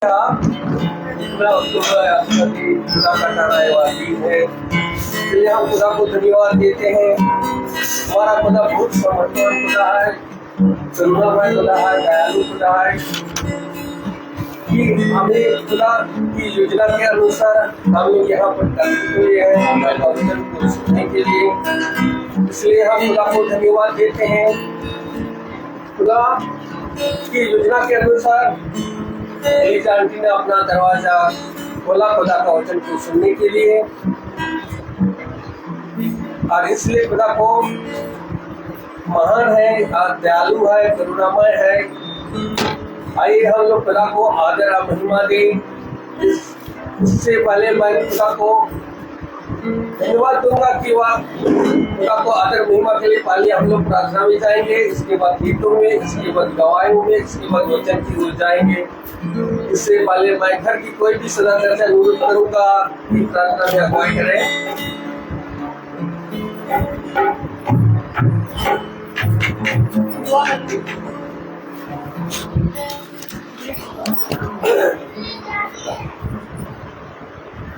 खुदा का तारावादी है, इसलिए हम खुदा को धन्यवाद देते हैं। हमारा खुदा बहुत समर्थन खुदा है, करुणामय खुदा है, दयालु खुदा है कि हमें खुदा की योजना के अनुसार हम लोग यहाँ पर उपस्थित हुए हैं हमारे वचन को सुनने के लिए। इसलिए हम खुदा को धन्यवाद देते हैं। खुदा की योजना के अनुसार एलिजा आंटी ने अपना दरवाजा खोला खुदा का वचन को सुनने के लिए, और इसलिए खुदा को महान है, दयालु है, करुणामय है। आइए हम लोग खुदा को आदर और महिमा दें। इससे पहले मैं खुदा को धन्यवाद दूंगा कि वह खुदा को आदर महिमा के लिए पहले हम लोग प्रार्थना में जाएंगे, इसके बाद गीतों में, इसके बाद गवाहों में, इसके बाद वचन की ओर जाएंगे। इससे पहले मैं घर की कोई भी सदस्य से अनुरोध करूंगा कि प्रार्थना में अगुवाई करें।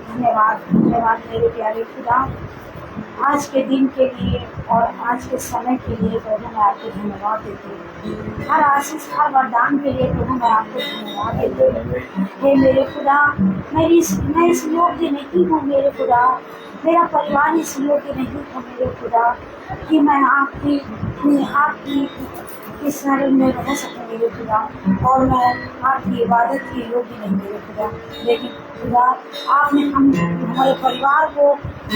धन्यवाद धन्यवाद मेरे प्यारे खुदा, आज के दिन के लिए और आज के समय के लिए प्रभु मैं आपको धन्यवाद देती हूँ। हर आशीष हर वरदान के लिए प्रभु मैं आपको धन्यवाद देती हूँ। हे मेरे खुदा, मैं इस योग्य नहीं हूँ मेरे खुदा, मेरा परिवार इस योग्य नहीं था मेरे खुदा कि मैं आपकी इस शरण में रह सकूँ मेरे खुदा, और मैं आपकी इबादत के योग्य नहीं मेरे खुदा। लेकिन खुदा आपने हमारे परिवार को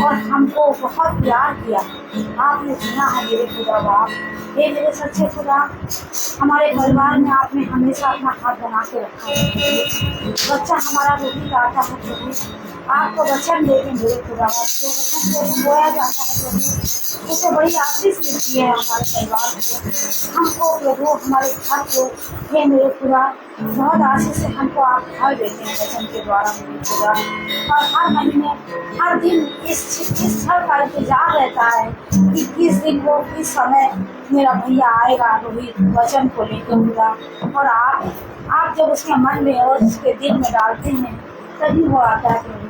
और हमको बहुत प्यार किया, आपने सुना है मेरे खुदा बाप। हे मेरे सच्चे खुदा, हमारे परिवार में आपने हमेशा अपना हाथ बना के रखा है। बच्चा हमारा रोटी खाता है प्रभु, आपको वचन देते मेरे खुदा, जो वचन को बोया जाता है प्रभु, उसे बड़ी आशीष मिलती है हमारे परिवार को, हमको प्रभु, हमारे घर को। हे मेरे खुदा, बहुत आशीष से हमको आप फल देते हैं वचन के द्वारा मेरे खुदा। और हर महीने हर दिन इस फल का इंतजार रहता है कि किस दिन वो किस समय मेरा भैया आएगा रोहित वचन को लेकर खुदा। और आप जब उसके मन में और उसके दिल में डालते हैं तभी वो आता है प्रभु,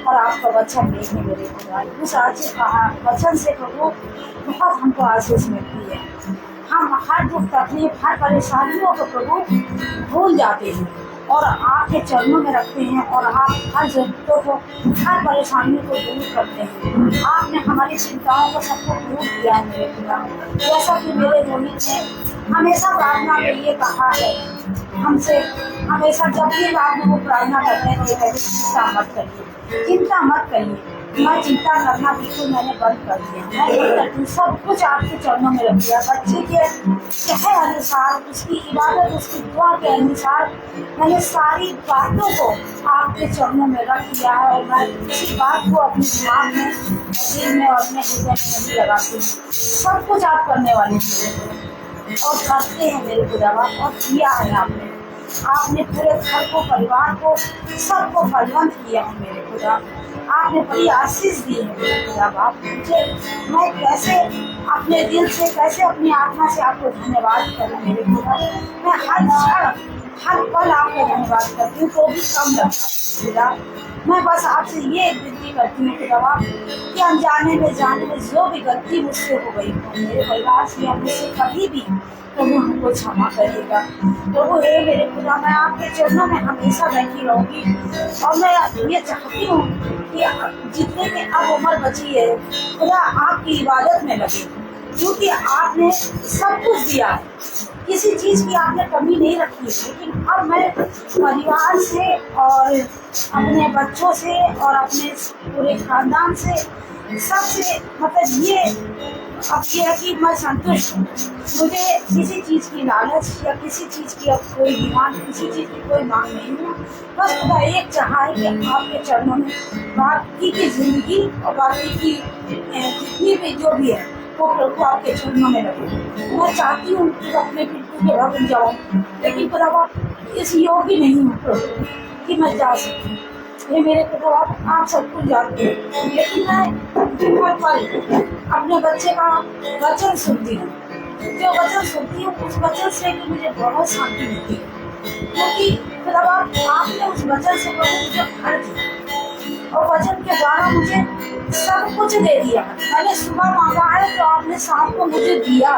और आपका वचन लेके मेरे खुदा। उस वचन से प्रभु बहुत हमको आशीष मिलती है। हम हर दुख तकलीफ हर परेशानियों को प्रभु भूल जाते हैं और आपके चरणों में रखते हैं, और आप हर जरूरतों को हर परेशानियों को दूर करते हैं। आपने हमारी चिंताओं को सबको दूर किया है मेरे खुदा। जैसा कि मेरे रोहित ने हमेशा प्रार्थना में ये कहा है हमसे, हमेशा जब भी रात में वो प्रार्थना करते हैं तो चिंता मत करिए, चिंता मत करिए। मैं चिंता करना बिल्कुल मैंने बंद कर दिया, मैं बंद करती हूँ, सब कुछ आपके चरणों में रख दिया। बच्चे के कहे अनुसार, उसकी इबादत, उसकी दुआ के अनुसार मैंने सारी बातों को आपके चरणों में रख दिया है, और मैं किसी बात को अपने दिमाग में, दिल में और अपने हृदय में नहीं लगाती हूँ। सब कुछ आप करने वाले हैं और करते हैं मेरे खुदावा, और किया है आपने पूरे घर को, परिवार को, सबको फलवंत किया है मेरे खुदा। आपने बड़ी आशीष दी है मेरे खुदा बाप। मुझे मैं कैसे अपने दिल से, कैसे अपनी आत्मा से आपको धन्यवाद करूँ मेरे खुदा। मैं हर पल आपको धन्यवाद करती हूँ, तो भी कम लगता है खुदा। मैं बस आपसे ये विनती करती हूँ खुदा बाप कि अनजाने में जाने में जो भी गलती मुझसे हो गई मेरे परिवार से या मुझसे कभी भी, प्रभु हमको क्षमा करिएगा प्रभु। हे मेरे खुदा, मैं आपके चरणों में हमेशा बैठी रहूँगी, और मैं ये चाहती हूँ कि जितने की अब उम्र बची है खुदा आपकी इबादत में लगे, क्योंकि आपने सब कुछ दिया है, किसी चीज़ की आपने कमी नहीं रखी है। लेकिन अब मैं परिवार से और अपने बच्चों से और अपने पूरे खानदान से, सबसे मतलब ये अब ये है कि मैं संतुष्ट हूँ। मुझे किसी चीज़ की लालच या किसी चीज़ की अब कोई डिमांड, किसी चीज़ की कोई मांग नहीं है। बस खुदा एक चाहा है कि आपके चरणों में बाकी की जिंदगी और बाकी की जितनी भी जो भी है वो प्रभु आपके चरणों में लगे। मैं चाहती हूँ कि अपने पितृ के भवन जाऊँ, लेकिन खुदा इस योग्य नहीं हूँ प्रभु कि मैं जा सकूँ। ये मेरे खुदा आप सब कुछ जानते हैं, लेकिन मैं अपने बच्चे का वचन सुनती हूँ, जो वचन सुनती हूँ उस वचन से मुझे बहुत शांति मिलती है। क्योंकि खुदा आपने वचन से प्रभु मुझे भर दिया और वचन के द्वारा मुझे सब कुछ दे दिया। मैंने सुबह मांगा है तो आपने शाम को मुझे दिया।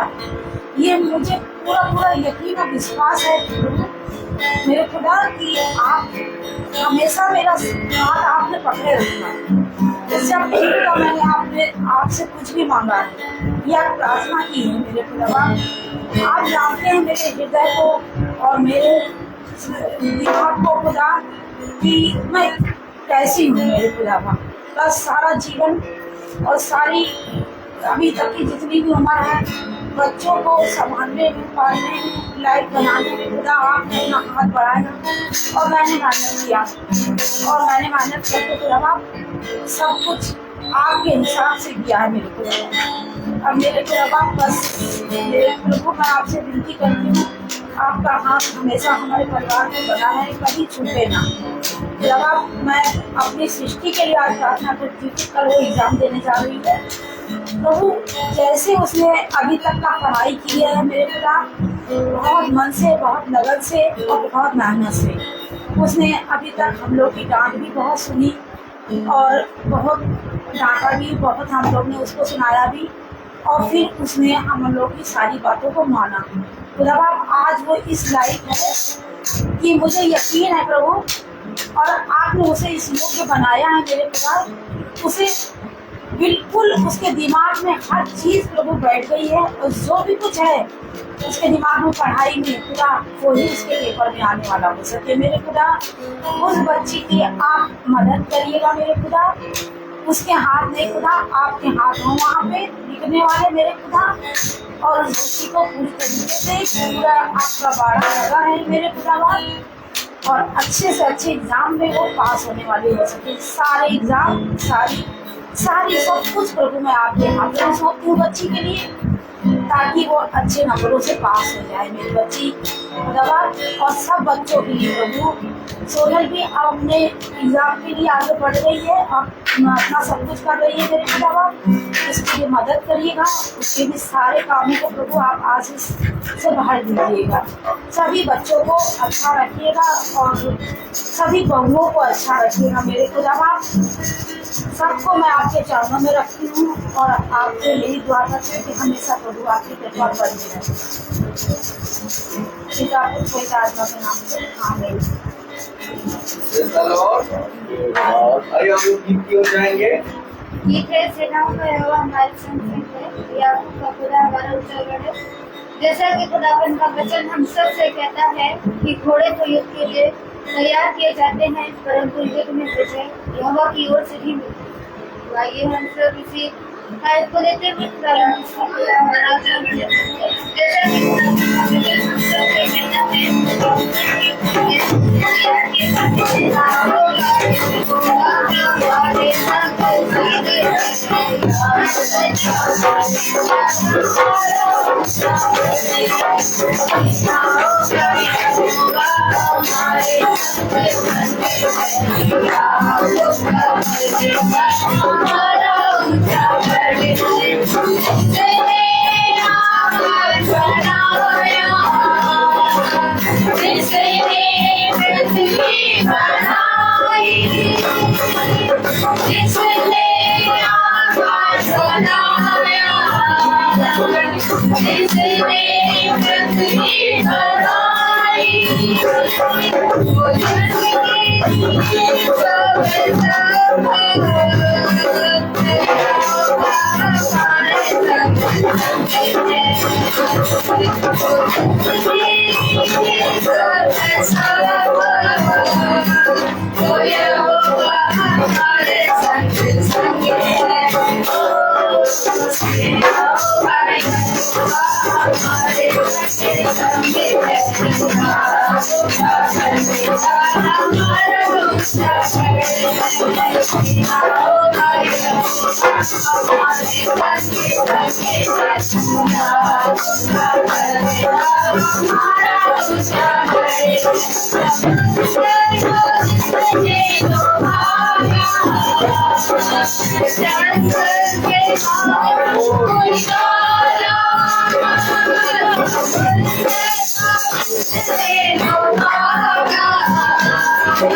ये मुझे पूरा पूरा यकीन और विश्वास है प्रभु मेरे खुदा कि आप हमेशा मेरा हाथ आपने पकड़े रखा। जब भी खुदा मैंने आपसे कुछ भी मांगा है या प्रार्थना की है मेरे खुदा, आप जानते हैं मेरे हृदय को और मेरे दिमाग को खुदा कि मैं कैसी हूँ मेरे खुदा। बस सारा जीवन और सारी अभी तक की जितनी भी उम्र है बच्चों को संभालने में, पालने में, लाइफ बनाने में खुदा आपने अपना हाथ बढ़ाया और मैंने मेहनत किया और मैंने मेहनत करके खुदा सब कुछ आपके हिसाब से किया है मेरे खुदा। अब मेरे खुदा बस मेरे प्रभु मैं आपसे विनती करती हूँ, आपका हाथ हमेशा हमारे परिवार में बना है, कभी छूटे ना। जब मैं अपनी सृष्टि के लिए आज प्रार्थना करती हूँ, कल वो एग्जाम देने जा रही है प्रभु, जैसे उसने अभी तक का पढ़ाई की है मेरे खुदा, बहुत मन से, बहुत लगन से और बहुत मेहनत से उसने अभी तक हम लोग की डांट भी बहुत सुनी और बहुत डांटा भी, बहुत हम लोग ने उसको सुनाया भी और फिर उसने हम लोग की सारी बातों को माना। खुदा आज वो इस लायक है कि मुझे यकीन है प्रभु, और आपने उसे इस योग्य बनाया है मेरे खुदा, उसे बिल्कुल उसके दिमाग में हर चीज प्रभु बैठ गई है और जो भी कुछ है उसके दिमाग में पढ़ाई में खुदा वही उसके पेपर में आने वाला हो सके मेरे खुदा। उस बच्ची की आप मदद करिएगा मेरे खुदा, उसके हाथ नहीं खुदा आपके हाथ हो वहाँ पे लिखने वाले मेरे खुदा, और उस बच्ची को पूरी तरीके से पूरा आपका बाड़ा लगा है मेरे खुदा और अच्छे से अच्छे एग्जाम में वो पास होने वाली हो सके। सारे एग्जाम सारी सब कुछ प्रभु मैं आपके हाथ में सौंपती हूँ बच्ची के लिए, ताकि वो अच्छे नंबरों से पास हो जाए मेरी बच्ची दवा। और सब बच्चों के लिए प्रभु, सोनल भी अपने एग्जाम के लिए आगे बढ़ रही है और अपना सब कुछ कर रही है मेरे दवा, उसके लिए मदद करिएगा, उसके भी सारे कामों को प्रभु आप आशीष से भर दीजिएगा। सभी बच्चों को अच्छा रखिएगा और सभी बहुओं को अच्छा रखिएगा मेरे खुदा। सबको मैं आपके चरणों में रखती हूँ और आपसे यही दुआ करती हूँ कि हमेशा प्रभु आपकी कृपा बनी रहे। पिता पुत्र पवित्र आत्मा के नाम से आमीन। आइए हम लोग गीत की ओर जाएंगे। गीत है सेनाओं का यहोवा हमारे संग है, याकूब का खुदा हमारा ऊंचा गढ़ है। जैसा कि खुदावन का वचन हम सब से कहता है कि घोड़े तो युद्ध के लिए तैयार किए जाते हैं, परंतु युद्ध में विजय यहोवा की ओर से ही मिलती है। आइए हम सब इसी आयत को लेते हुए प्रारंभ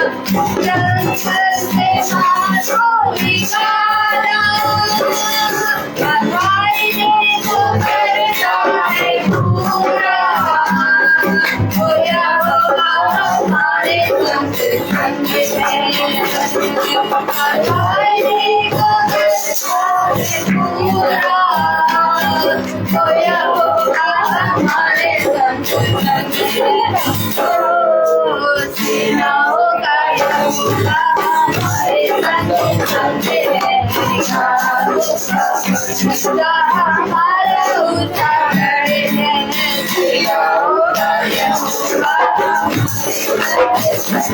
जंगल से मारो निकाला भाई देखो करता है पूरा होया होगा हमारे संग संग में भाई देखो करता है पूरा होया होगा हमारे संग संग में ओ सीना होगा होगा हमारे संग संग में होगा हमारा उतार है सीना होगा होगा हमारे संग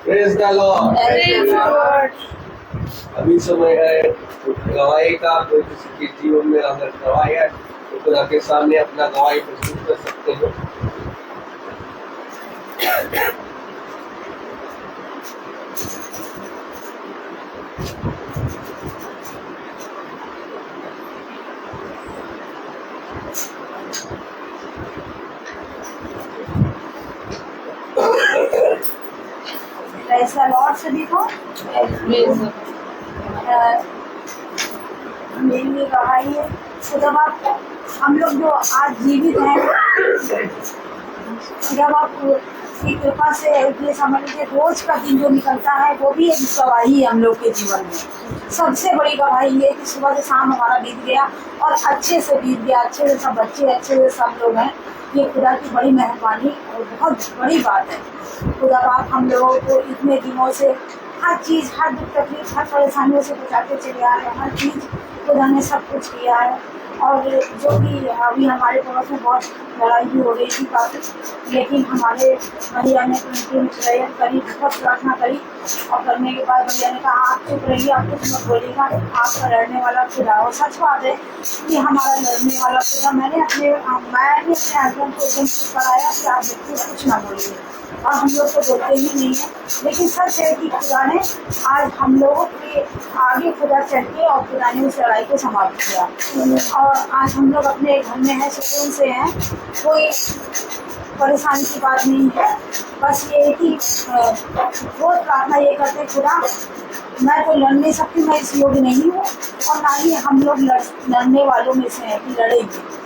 Praise the Lord. अभी समय है गवाही का। कोई किसी के जीवन में अगर गवाही है तो खुदा के सामने अपना गवाही प्रस्तुत कर सकते हो। ऐसा लॉर्ड सभी को मेरी गवाही है। तो जब आप हम लोग जो आज जीवित हैं, जब आप की कृपा से ये समझ लीजिए रोज का दिन जो निकलता है वो भी एक गवाही है हम लोग के जीवन में। सबसे बड़ी गवाही ये कि सुबह से शाम हमारा बीत गया और अच्छे से बीत गया, अच्छे से सब बच्चे, अच्छे से सब लोग हैं। ये खुदा की बड़ी मेहरबानी और बहुत बड़ी बात है। खुदा बाप हम लोगों को इतने दिनों से हर चीज़, हर दुख तकलीफ, हर परेशानियों से बचाते चले आ रहे हैं। हर चीज़ खुदा ने सब कुछ किया है। और जो भी अभी हमारे पड़ोस में बहुत लड़ाई भी हो रही थी काफ़ी, लेकिन हमारे भैया ने उनकी प्रेयर करी, बहुत प्रार्थना करी और करने के बाद भैया ने कहा आप चुप रहिए, आप कुछ मत बोलिएगा, आपका लड़ने वाला खुदा। और सच बात है कि हमारा लड़ने वाला खुदा। मैंने अपने हस्बैंड को एकदम चुप कराया कि आप बिल्कुल कुछ ना बोलिए, और हम लोग तो बोलते ही नहीं है। लेकिन सच है कि खुदा ने आज हम लोगों के आगे खुदा चल के और खुदा ने उस लड़ाई को समाप्त किया और आज हम लोग अपने घर में हैं, सुकून से हैं, कोई परेशानी की बात नहीं है। बस ये कि रोज प्रार्थना ये करते खुदा मैं तो लड़ नहीं सकती, मैं इस योग्य नहीं हूँ और ना ही हम लोग लड़ने वालों में से हैं कि लड़ेंगे।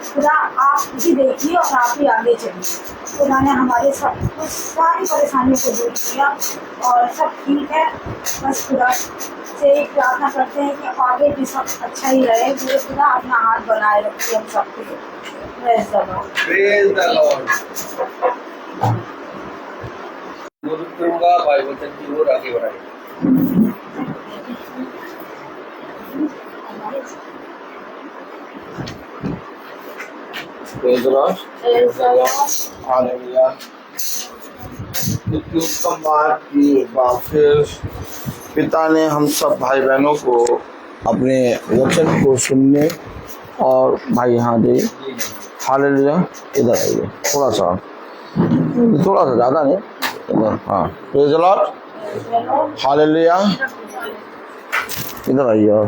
खुदा आप ही देखिए और आप ही आगे चलिए। खुदा ने हमारे सब कुछ सारी परेशानियों को दूर किया और सब ठीक है। बस खुदा से एक प्रार्थना करते हैं कि आगे भी सब अच्छा ही रहे। पूरे खुदा अपना हाथ बनाए रखिए हम सबके लिए। Praise the Lord. Praise the Lord. अनुरोध करूंगा भाई वचन की ओर आगे बढ़ाइए। Praise the Lord. हालेलुया। इतनी उत्तम बात की एक बार फिर पिता ने हम सब भाई बहनों को अपने वचन को सुनने और भाई यहाँ दे। हालेलुया। इधर आइए, थोड़ा सा ज़्यादा नहीं इधर। हाँ, प्रेज़ द लॉर्ड। हालेलुया। इधर आइए और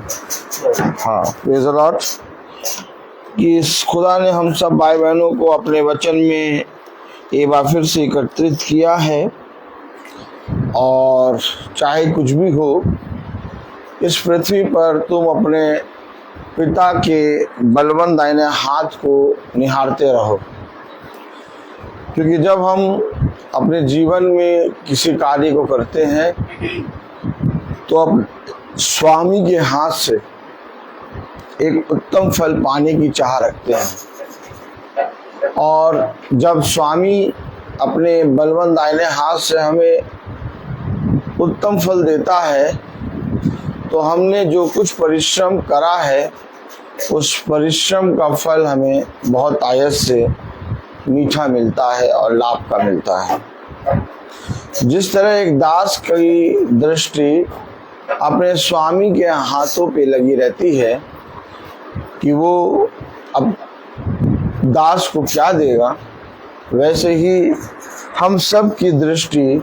हाँ, प्रेज़ द लॉर्ड। कि इस खुदा ने हम सब भाई बहनों को अपने वचन में एक बार फिर से एकत्रित किया है, और चाहे कुछ भी हो इस पृथ्वी पर तुम अपने पिता के बलवंत दाहिने हाथ को निहारते रहो। क्योंकि जब हम अपने जीवन में किसी कार्य को करते हैं तो अब स्वामी के हाथ से एक उत्तम फल पाने की चाह रखते हैं, और जब स्वामी अपने बलवंत दाहिने हाथ से हमें उत्तम फल देता है तो हमने जो कुछ परिश्रम करा है उस परिश्रम का फल हमें बहुत आयत से मीठा मिलता है और लाभ का मिलता है। जिस तरह एक दास की दृष्टि अपने स्वामी के हाथों पे लगी रहती है कि वो अब दास को क्या देगा, वैसे ही हम सब की दृष्टि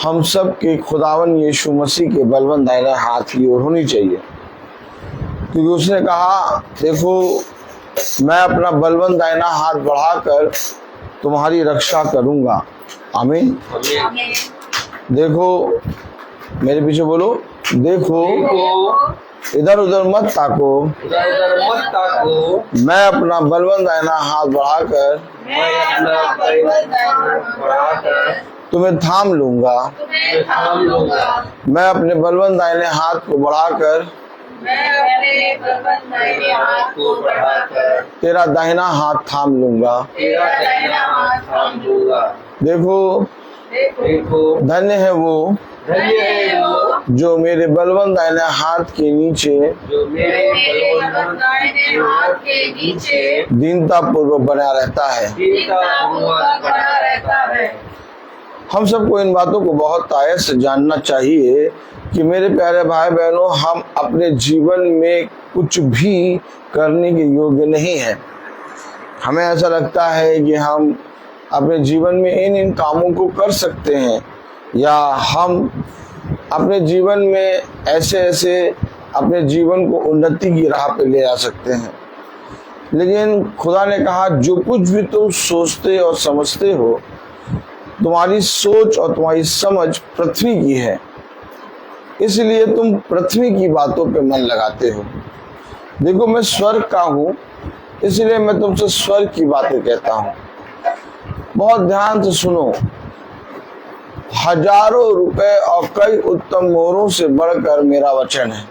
हम सब के खुदावन यीशु मसीह के बलवंत दाहिने हाथ की ओर होनी चाहिए। क्योंकि उसने कहा, देखो मैं अपना बलवंत दाहिना हाथ बढ़ाकर तुम्हारी रक्षा करूंगा। आमीन। देखो, मेरे पीछे बोलो, देखो इधर उधर मत ताको, मैं अपना बलवंत दाहिना हाथ बढ़ाकर तुम्हें थाम लूंगा। मैं अपने बलवंत दाहिने हाथ को बढ़ाकर तेरा दाहिना हाथ थाम लूंगा। देखो धन्य है वो जो मेरे बलवंत दाहिने हाथ के नीचे दीनता पूर्वक बना रहता है। हम सबको इन बातों को बहुत आयत से जानना चाहिए कि मेरे प्यारे भाई बहनों, हम अपने जीवन में कुछ भी करने के योग्य नहीं है। हमें ऐसा लगता है कि हम अपने जीवन में इन कामों को कर सकते हैं, या हम अपने जीवन में ऐसे अपने जीवन को उन्नति की राह पे ले जा सकते हैं। लेकिन खुदा ने कहा, जो कुछ भी तुम सोचते और समझते हो, तुम्हारी सोच और तुम्हारी समझ पृथ्वी की है, इसलिए तुम पृथ्वी की बातों पे मन लगाते हो। देखो मैं स्वर्ग का हूँ, इसलिए मैं तुमसे स्वर्ग की बातें कहता हूँ। बहुत ध्यान से सुनो, हजारों रुपए और कई उत्तम मोहरों से बढ़कर मेरा वचन है।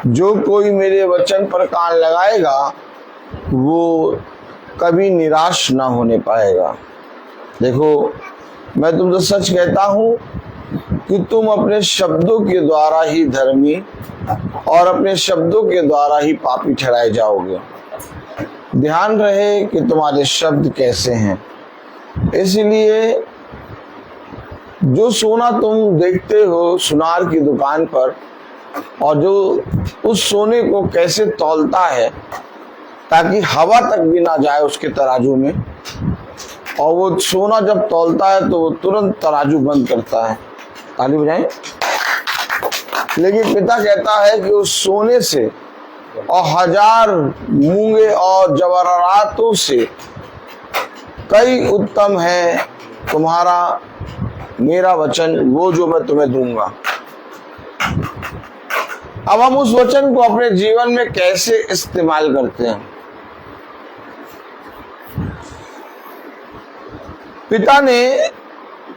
जो कोई मेरे वचन पर कान लगाएगा वो कभी निराश ना होने पाएगा। देखो मैं तुमसे सच कहता हूँ कि तुम अपने शब्दों के द्वारा ही धर्मी और अपने शब्दों के द्वारा ही पापी ठहराए जाओगे। ध्यान रहे कि तुम्हारे शब्द कैसे हैं। इसलिए जो सोना तुम देखते हो सुनार की दुकान पर, और जो उस सोने को कैसे तौलता है ताकि हवा तक भी ना जाए उसके तराजू में, और वो सोना जब तौलता है तो वो तुरंत तराजू बंद करता है। ताली बजाएं। लेकिन पिता कहता है कि उस सोने से और हजार मूंगे और जवाहरातों से कई उत्तम है तुम्हारा मेरा वचन, वो जो मैं तुम्हें दूंगा। अब हम उस वचन को अपने जीवन में कैसे इस्तेमाल करते हैं। पिता ने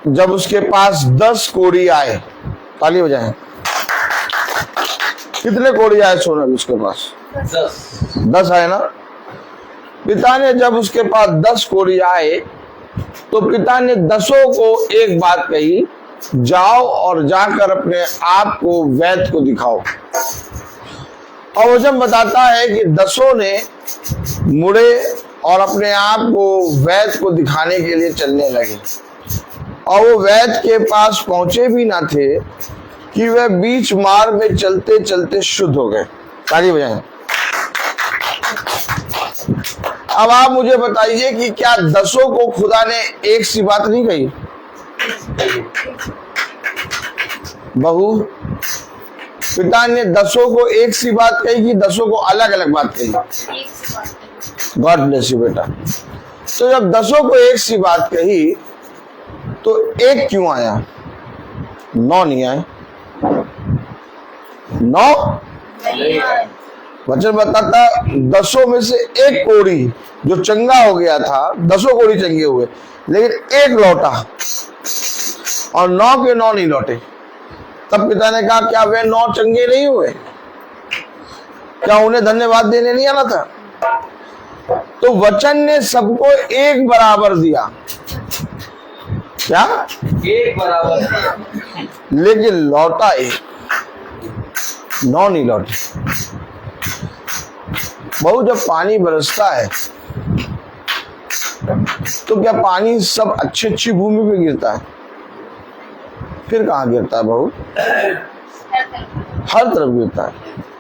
जब उसके पास 10 कोड़ी आए, ताली बजाएं, कितने कोड़ी आए सोनल उसके पास? 10 आए ना। पिता ने जब उसके पास 10 कोड़ी आए तो पिता ने 10 को एक बात कही, जाओ और जाकर अपने आप को वैद्य को दिखाओ। और वचन बताता है कि 10 ने मुड़े और अपने आप को वैद्य को दिखाने के लिए चलने लगे, और वो वैद्य के पास पहुंचे भी ना थे कि वह बीच मार्ग में चलते चलते शुद्ध हो गए। ताली बजाएं। अब आप मुझे बताइए कि क्या 10 को खुदा ने एक सी बात नहीं कही? बहू पिता ने 10 को एक सी बात कही कि 10 को अलग अलग बात कही? एक सी बात है। गॉड ब्लेस यू बेटा। तो जब 10 को एक सी बात कही तो एक क्यों आया, 9 नहीं आए? 9 नहीं आए। वचन बताता 10 में से एक कोढ़ी जो चंगा हो गया था, 10 कोढ़ी चंगे हुए, लेकिन एक लौटा और 9 के 9 नहीं लौटे। तब पिता ने कहा क्या वे 9 चंगे नहीं हुए? क्या उन्हें धन्यवाद देने नहीं आना था? तो वचन ने सबको एक बराबर दिया। क्या? एक बराबर, लेकिन लौटा एक, 9 नहीं लौटे। बहु जब पानी बरसता है तो क्या पानी सब अच्छी भूमि पे गिरता है? फिर कहाँ गिरता है बहू? हर तरफ गिरता है।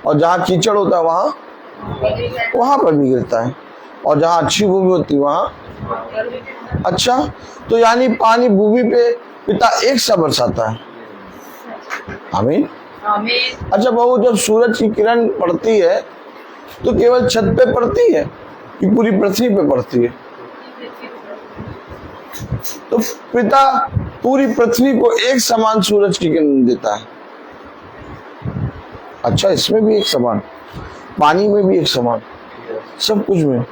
और जहाँ कीचड़ होता है वहां पर भी गिरता है, और जहाँ अच्छी भूमि होती है वहां। अच्छा, तो यानी पानी भूमि पे पिता एक सा बरसाता है। आमीन। अच्छा बहू, जब सूरज की किरण पड़ती है तो केवल छत पे पड़ती है कि पूरी पृथ्वी पे पड़ती है? तो पिता पूरी पृथ्वी को एक समान सूरज की किरण देता है। अच्छा, इसमें भी एक समान, पानी में भी एक समान, सब कुछ में।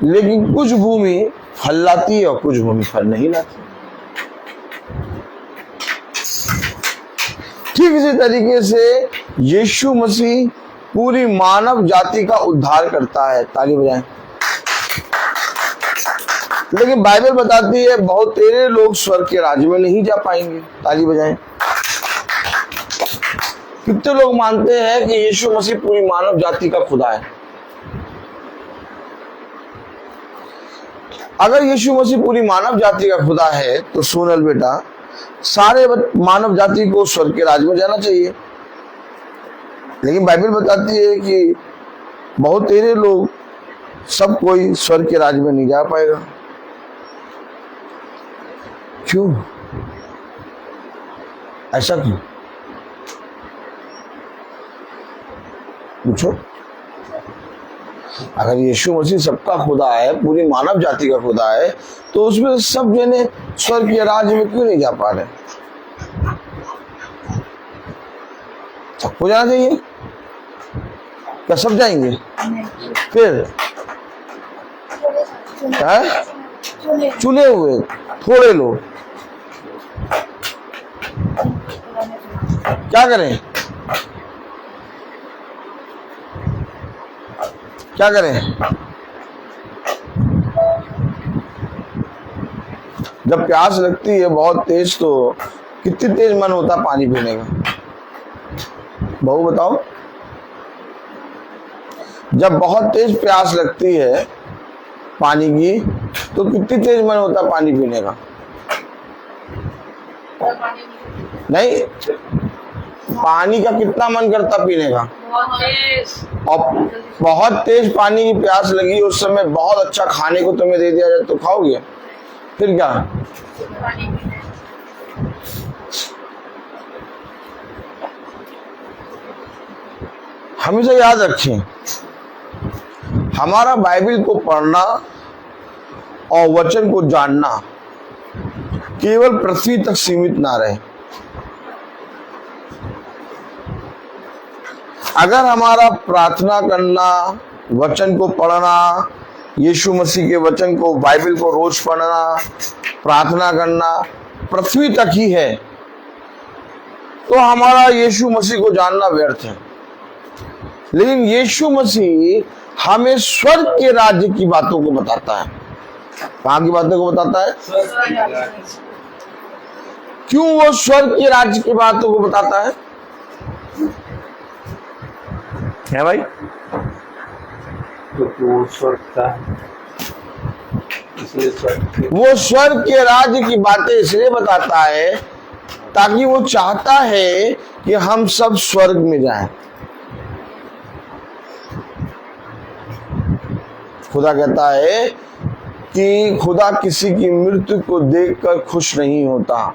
लेकिन कुछ भूमि फल लाती है और कुछ भूमि फल नहीं लाती। ठीक इसी तरीके से यीशु मसीह पूरी मानव जाति का उद्धार करता है। ताली बजाएं। लेकिन बाइबल बताती है बहुत तेरे लोग स्वर्ग के राज्य में नहीं जा पाएंगे। ताली बजाएं। कितने लोग मानते हैं कि यीशु मसीह पूरी मानव जाति का खुदा है? अगर यीशु मसीह पूरी मानव जाति का खुदा है तो सोनल बेटा, सारे मानव जाति को स्वर्ग के राज्य में जाना चाहिए। लेकिन बाइबल बताती है कि बहुत तेरे लोग, सब कोई स्वर्ग के राज्य में नहीं जा पाएगा। क्यों? ऐसा क्यों? पूछो। अगर यीशु मसीह सबका खुदा है, पूरी मानव जाति का खुदा है, तो उसमें सब जने स्वर्ग के राज्य में क्यों नहीं जा पा रहे? सबको जाना चाहिए। क्या सब जाएंगे? फिर चुने हुए थोड़े लोग क्या करें? क्या करें? जब प्यास लगती है बहुत तेज, तो कितनी तेज मन होता है पानी पीने का? बहू बताओ। जब बहुत तेज प्यास लगती है पानी की, तो कितनी तेज मन होता है पानी पीने का? नहीं, पानी का कितना मन करता पीने का? और बहुत तेज पानी की प्यास लगी, उस समय बहुत अच्छा खाने को तुम्हें दे दिया जाए तो खाओगे? फिर क्या? हमेशा याद रखें, हमारा बाइबल को पढ़ना और वचन को जानना केवल पृथ्वी तक सीमित ना रहे। अगर हमारा प्रार्थना करना, वचन को पढ़ना, यीशु मसीह के वचन को, बाइबल को रोज पढ़ना, प्रार्थना करना पृथ्वी तक ही है, तो हमारा यीशु मसीह को जानना व्यर्थ है। लेकिन यीशु मसीह हमें स्वर्ग के राज्य की बातों को बताता है। कहाँ की बातों को बताता है? क्यों वो स्वर्ग के राज्य की बातों को बताता है? है भाई? वो स्वर्ग का, इसलिए स्वर्ग, वो स्वर्ग के राज्य की बातें इसलिए बताता है ताकि वो चाहता है कि हम सब स्वर्ग में जाएं। खुदा कहता है कि खुदा किसी की मृत्यु को देखकर खुश नहीं होता।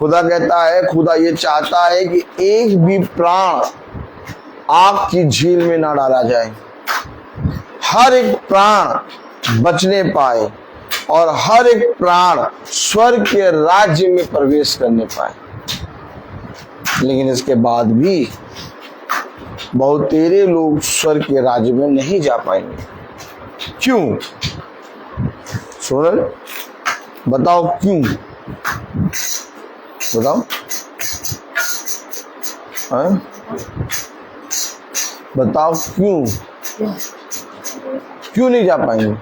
खुदा कहता है, खुदा ये चाहता है कि एक भी प्राण आग की झील में ना डाला जाए, हर एक प्राण बचने पाए और हर एक प्राण स्वर्ग के राज्य में प्रवेश करने पाए। लेकिन इसके बाद भी बहुतेरे लोग स्वर्ग के राज्य में नहीं जा पाएंगे। क्यों? सोनल बताओ क्यों? बताओ। हाँ? बताओ क्यों? क्यों नहीं जा पाएंगे?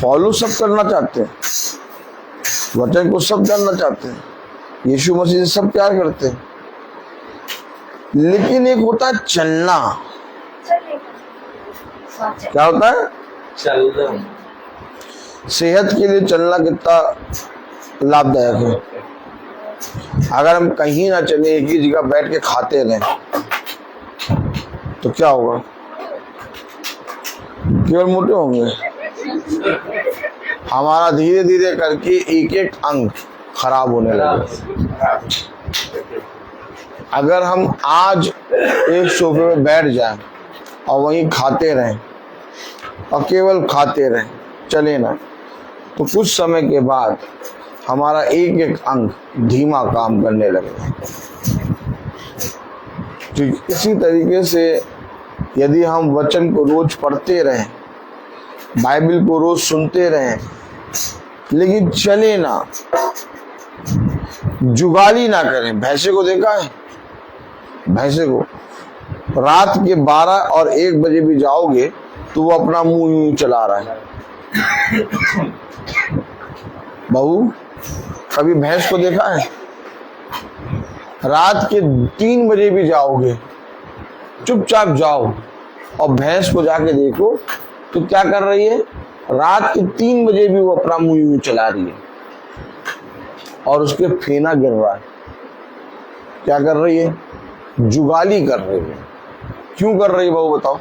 फॉलो सब करना चाहते हैं, वचन को सब जानना चाहते हैं, यीशु मसीह से सब प्यार करते हैं, लेकिन एक होता है चलना। क्या होता है? चलना। सेहत के लिए चलना कितना लाभदायक है। अगर हम कहीं ना चले, एक ही जगह बैठ के खाते रहें तो क्या होगा? केवल मोटे होंगे। हमारा धीरे धीरे करके एक एक अंग खराब होने लगे। अगर हम आज एक सोफे में बैठ जाएं और वहीं खाते रहें और केवल खाते रहें, चले ना, तो कुछ समय के बाद हमारा एक एक अंग धीमा काम करने लगेगा। तो इसी तरीके से यदि हम वचन को रोज पढ़ते रहें, बाइबल को रोज सुनते रहें, लेकिन चले ना, जुगाली ना करें। भैंसे को देखा है? भैंसे को रात के 12 और 1 बजे भी जाओगे तो वो अपना मुंह यूं चला रहा है। बहू, कभी भैंस को देखा है? रात के 3 बजे भी जाओगे, चुपचाप जाओ और भैंस को जाके देखो तो क्या कर रही है? रात के 3 बजे भी वो अपना मुंह यूं चला रही है और उसके फेना गिर रहा है। क्या कर रही है? जुगाली कर रही है। क्यों कर रही है बहू, बताओ?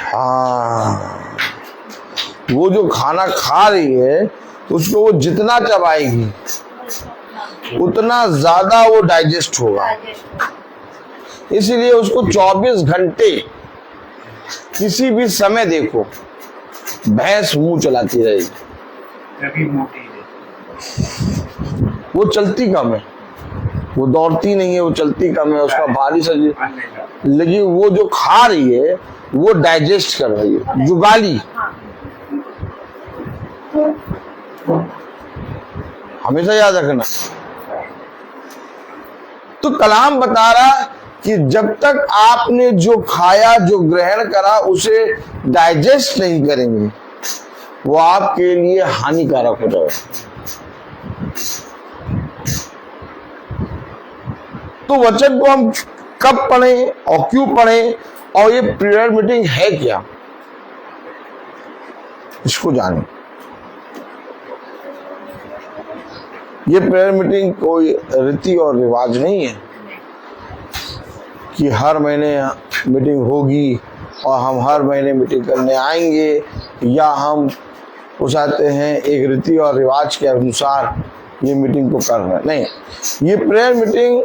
हाँ, वो जो खाना खा रही है उसको वो जितना चबाएगी उतना ज्यादा वो डाइजेस्ट होगा। इसीलिए उसको 24 घंटे किसी भी समय देखो भैंस मुंह चलाती रहेगी। वो चलती कम है, वो दौड़ती नहीं है, वो चलती कम है, उसका भारी शरीर, लेकिन वो जो खा रही है वो डाइजेस्ट कर रही है। जुगाली हमेशा याद रखना। तो कलाम बता रहा कि जब तक आपने जो खाया, जो ग्रहण करा, उसे डाइजेस्ट नहीं करेंगे, वो आपके लिए हानिकारक हो जाएगा। तो वचन को हम कब पढ़ें और क्यों पढ़ें, और ये प्रेयर मीटिंग है क्या, इसको जानें। ये प्रेयर मीटिंग कोई रीति और रिवाज नहीं है कि हर महीने मीटिंग होगी और हम हर महीने मीटिंग करने आएंगे, या हम वो चाहते हैं एक रीति और रिवाज के अनुसार ये मीटिंग को कर रहे हैं। नहीं, ये प्रेयर मीटिंग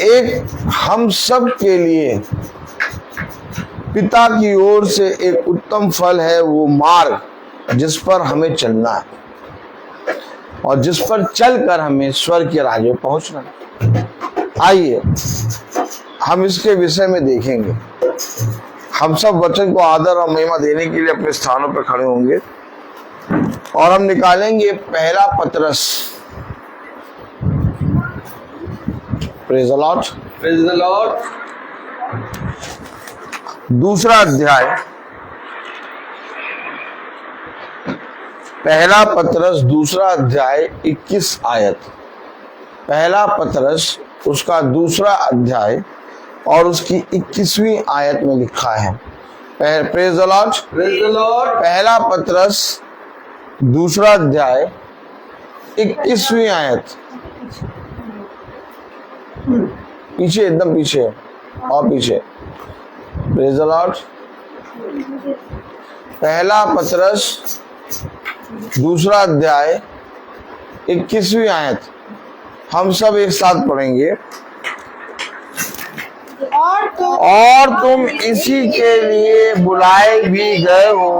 एक हम सब के लिए पिता की ओर से एक उत्तम फल है, वो मार्ग जिस पर हमें चलना है और जिस पर चलकर हमें स्वर्ग के राज्य में पहुंचना है। आइए हम इसके विषय में देखेंगे। हम सब वचन को आदर और महिमा देने के लिए अपने स्थानों पर खड़े होंगे और हम निकालेंगे पहला पतरस। Praise the Lord. Praise the Lord. दूसरा अध्याय, पहला पतरस दूसरा अध्याय 21 आयत। पहला पतरस उसका दूसरा अध्याय और उसकी 21वीं आयत में लिखा है। Praise the Lord. Praise the Lord. पहला पतरस दूसरा अध्याय 21वीं आयत। पीछे, एकदम पीछे और पीछे। Praise the Lord. पहला पतरस दूसरा अध्याय 21वीं आयत हम सब एक साथ पढ़ेंगे। और तुम इसी के लिए बुलाए भी गए हो,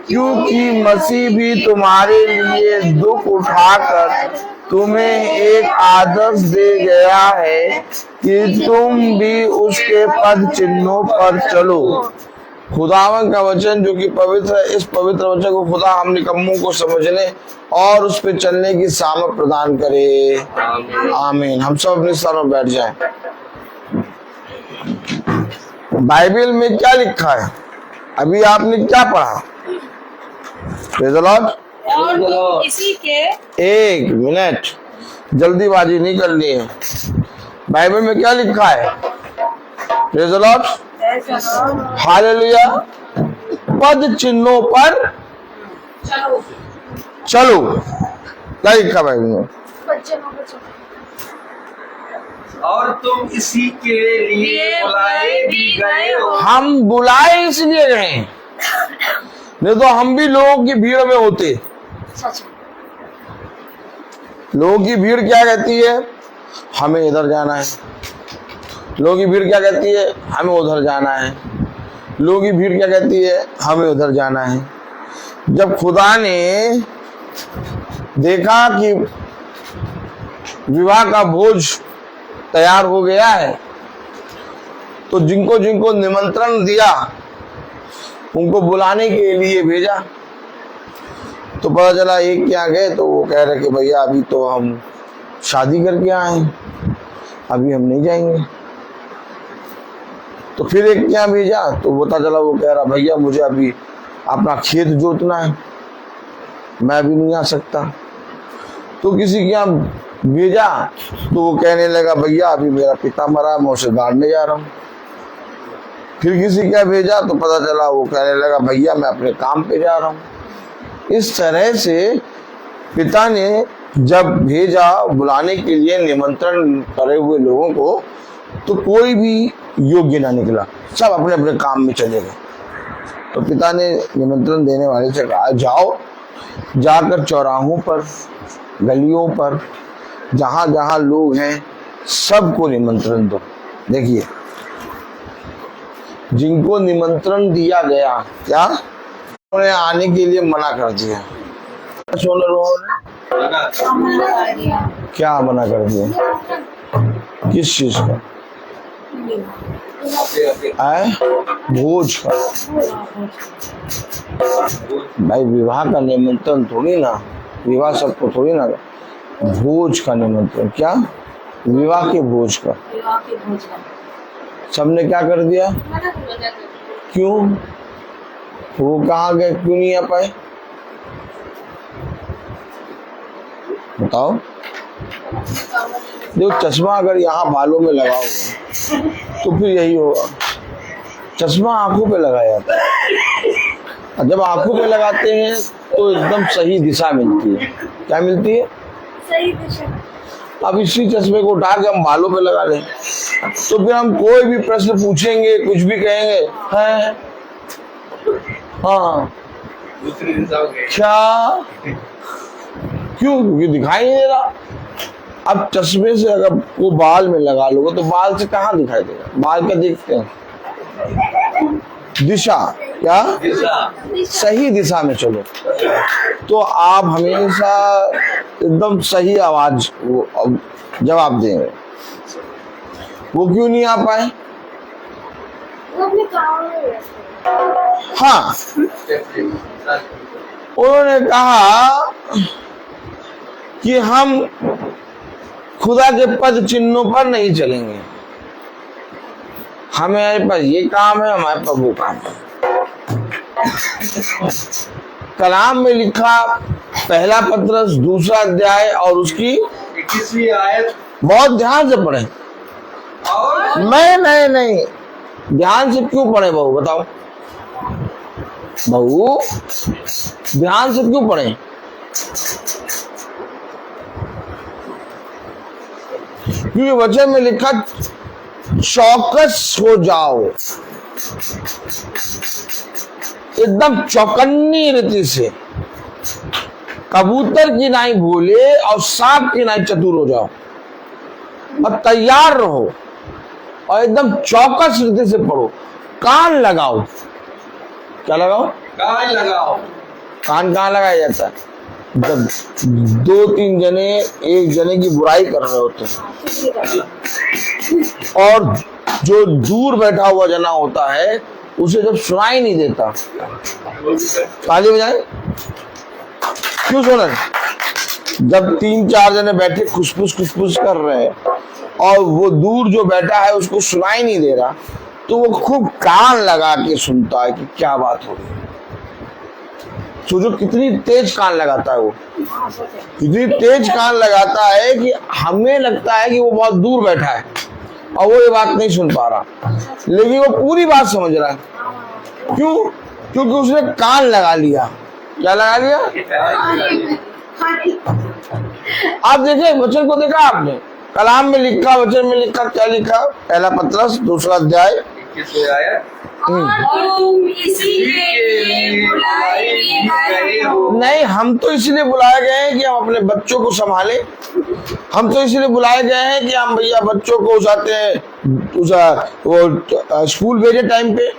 क्योंकि मसीह भी तुम्हारे लिए दुख उठाकर तुम्हें एक आदर्श दे गया है कि तुम भी उसके पद चिन्हों पर चलो। खुदावन का वचन जो कि पवित्र है, इस पवित्र वचन को खुदा हम निकम्मों को समझने और उस पर चलने की सामर्थ प्रदान करे। आमीन। हम सब अपने स्थानों बैठ जाएं। बाइबल में क्या लिखा है? अभी आपने क्या पढ़ा? Praise the Lord. और इसी के, एक मिनट, जल्दीबाजी नहीं करनी है। बाइबल में क्या लिखा है? Praise the Lord. हालेलुया। पद चिन्हों पर चलो। क्या लिखा बाइबल में? और तुम इसी के लिए बुलाए भी गए हो। हम बुलाए इसलिए गए हैं, नहीं तो हम भी लोगों की भीड़ में होते। लोगों की भीड़ क्या कहती है? हमें इधर जाना है। लोगों की भीड़ क्या कहती है? हमें उधर जाना है। लोगों की भीड़ क्या कहती है? हमें उधर जाना है। जब खुदा ने देखा कि विवाह का भोज तैयार हो गया है, तो जिनको जिनको निमंत्रण दिया उनको बुलाने के लिए भेजा। तो पता चला एक क्या गए तो वो कह रहे कि भैया अभी तो हम शादी करके आए हैं, अभी हम नहीं जाएंगे। तो फिर एक क्या भेजा तो पता चला वो कह रहा भैया मुझे अभी अपना खेत जोतना है, मैं अभी नहीं आ सकता। तो किसी के यहाँ भेजा तो वो कहने लगा भैया अभी मेरा पिता मरा, मैं उसे गाड़ने जा रहा हूँ। फिर किसी क्या भेजा तो पता चला वो कहने लगा भैया मैं अपने काम पे जा रहा हूँ। इस तरह से पिता ने जब भेजा बुलाने के लिए निमंत्रण करे हुए लोगों को, तो कोई भी योग्य ना निकला, सब अपने अपने काम में चले गए। तो पिता ने निमंत्रण देने वाले से कहा जाओ, जाकर चौराहों पर, गलियों पर, जहां जहां लोग हैं सबको निमंत्रण दो। देखिए, जिनको निमंत्रण दिया गया क्या उन्हें आने के लिए मना कर दिया। क्या मना कर दिया? किस चीज का? भोज का। भाई विवाह का निमंत्रण थोड़ी ना, विवाह सबको थोड़ी ना, भोज का निमंत्रण। क्या? विवाह के भोज का। सबने क्या कर दिया? क्यों? वो कहाँ गए, क्यों नहीं आ पाए? बताओ। देखो, चश्मा अगर यहाँ बालों में लगा हुआ तो फिर यही होगा। चश्मा आंखों पे लगाया जाता है, जब आंखों पे लगाते हैं तो एकदम सही दिशा मिलती है। क्या मिलती है? सही दिशा। अब इसी चश्मे को उठा के हम बालों पे लगा दें तो फिर हम कोई भी प्रश्न पूछेंगे, कुछ भी कहेंगे, हैं? हाँ, दूसरी दिशा हो गई। क्या? क्यों? क्योंकि दिखाई नहीं दे रहा। अब चश्मे से अगर वो बाल में लगा लोगे तो बाल से कहाँ दिखाई देगा? बाल क्या देखते हैं? दिशा। क्या? दिशा। सही दिशा में चलो तो आप हमेशा एकदम सही आवाज जवाब देंगे। वो क्यों नहीं आ पाए? वो अपने काम में व्यस्त है। हाँ, उन्होंने कहा कि हम खुदा के पद चिन्हों पर नहीं चलेंगे, हमारे पास ये काम है, हमारे पास वो काम है। कलाम में लिखा पहला पतरस दूसरा अध्याय और उसकी 21वीं आयत। बहुत ध्यान से पढ़े। और नहीं, ध्यान से क्यों पढ़े बहू? बताओ बहू, ध्यान से क्यों पढ़े? क्योंकि वचन में लिखा चौकस हो जाओ, एकदम चौकन्नी रीति से, कबूतर की नाई भोले और सांप की नाई चतुर हो जाओ और तैयार रहो और एकदम चौकस रीति से पढ़ो। कान लगाओ। क्या लगाओ? कान लगाओ। कान कहाँ लगाया जाता है? जब 2-3 जने एक जने की बुराई कर रहे होते हैं और जो दूर बैठा हुआ जना होता है उसे जब सुनाई नहीं देता, ताली बजाए। क्यों सुना? जब 3-4 जने बैठे खुसफुस कर रहे हैं और वो दूर जो बैठा है उसको सुनाई नहीं दे रहा, तो वो खूब कान लगा के सुनता है कि क्या बात हो रही है। सोचो कितनी तेज कान लगाता है वो, कितनी तेज कान लगाता है कि हमें लगता है कि वो बहुत दूर बैठा है और वो ये बात नहीं सुन पा रहा, लेकिन वो पूरी बात समझ रहा है। क्यों? क्योंकि उसने कान लगा लिया। क्या लगा लिया? आप देखे वचन को, देखा आपने? कलाम में लिखा, वचन में लिखा, क्या लिखा? पहला पत्रस 2 अध्याय 21 आयत। तुम इसी के लिए बुलाए गए हो। नहीं, हम तो इसलिए बुलाए गए हैं कि हम अपने बच्चों को संभालें। हम तो इसलिए बुलाए गए हैं कि हम भैया बच्चों को जाते हैं वो स्कूल भेजे टाइम पे।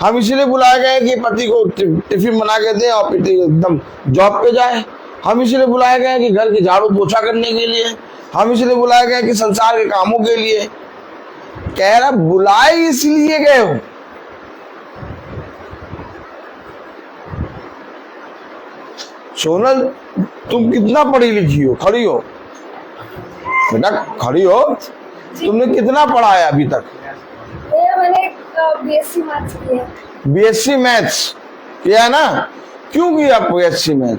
हम इसलिए बुलाए गए हैं कि पति को टिफिन बना के दें और पति एकदम जॉब पे जाए। हम इसलिए बुलाए गए हैं कि घर की झाड़ू पोछा करने के लिए। हम इसलिए बुलाए गए हैं कि संसार के कामों के लिए। कह रहा बुलाए इसलिए गए हो। सोनल, तुम कितना पढ़ी लिखी हो? खड़ी हो बेटा, खड़ी हो। तुमने कितना पढ़ा है अभी तक? मैंने बीएससी मैथ्स किया। बीएससी मैथ्स किया ना? क्यों किया बीएससी मैथ?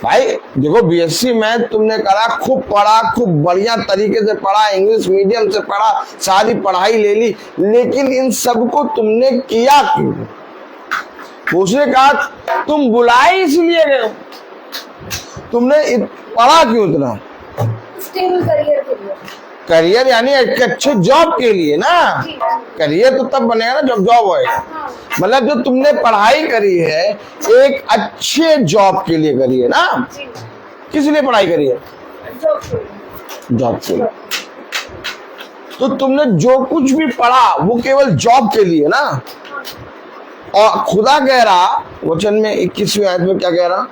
भाई देखो, बीएससी मैथ तुमने करा, खूब पढ़ा, खूब बढ़िया तरीके से पढ़ा, इंग्लिश मीडियम से पढ़ा, सारी पढ़ाई ले ली, लेकिन इन सबको तुमने किया क्यों? उसने कहा तुम बुलाए इसलिए गए हो। तुमने पढ़ा क्यों इतना? स्टेबल करियर के लिए। करियर यानी एक अच्छे जॉब के लिए ना। करियर तो तब बनेगा ना जब जॉब होएगा। मतलब जो तुमने पढ़ाई करी है एक अच्छे जॉब के लिए करी है ना। किस लिए पढ़ाई करी है? जॉब के लिए। तो तुमने जो कुछ भी पढ़ा वो केवल जॉब के लिए ना। और खुदा कह रहा वचन में 21वें आयत में क्या कह रहा?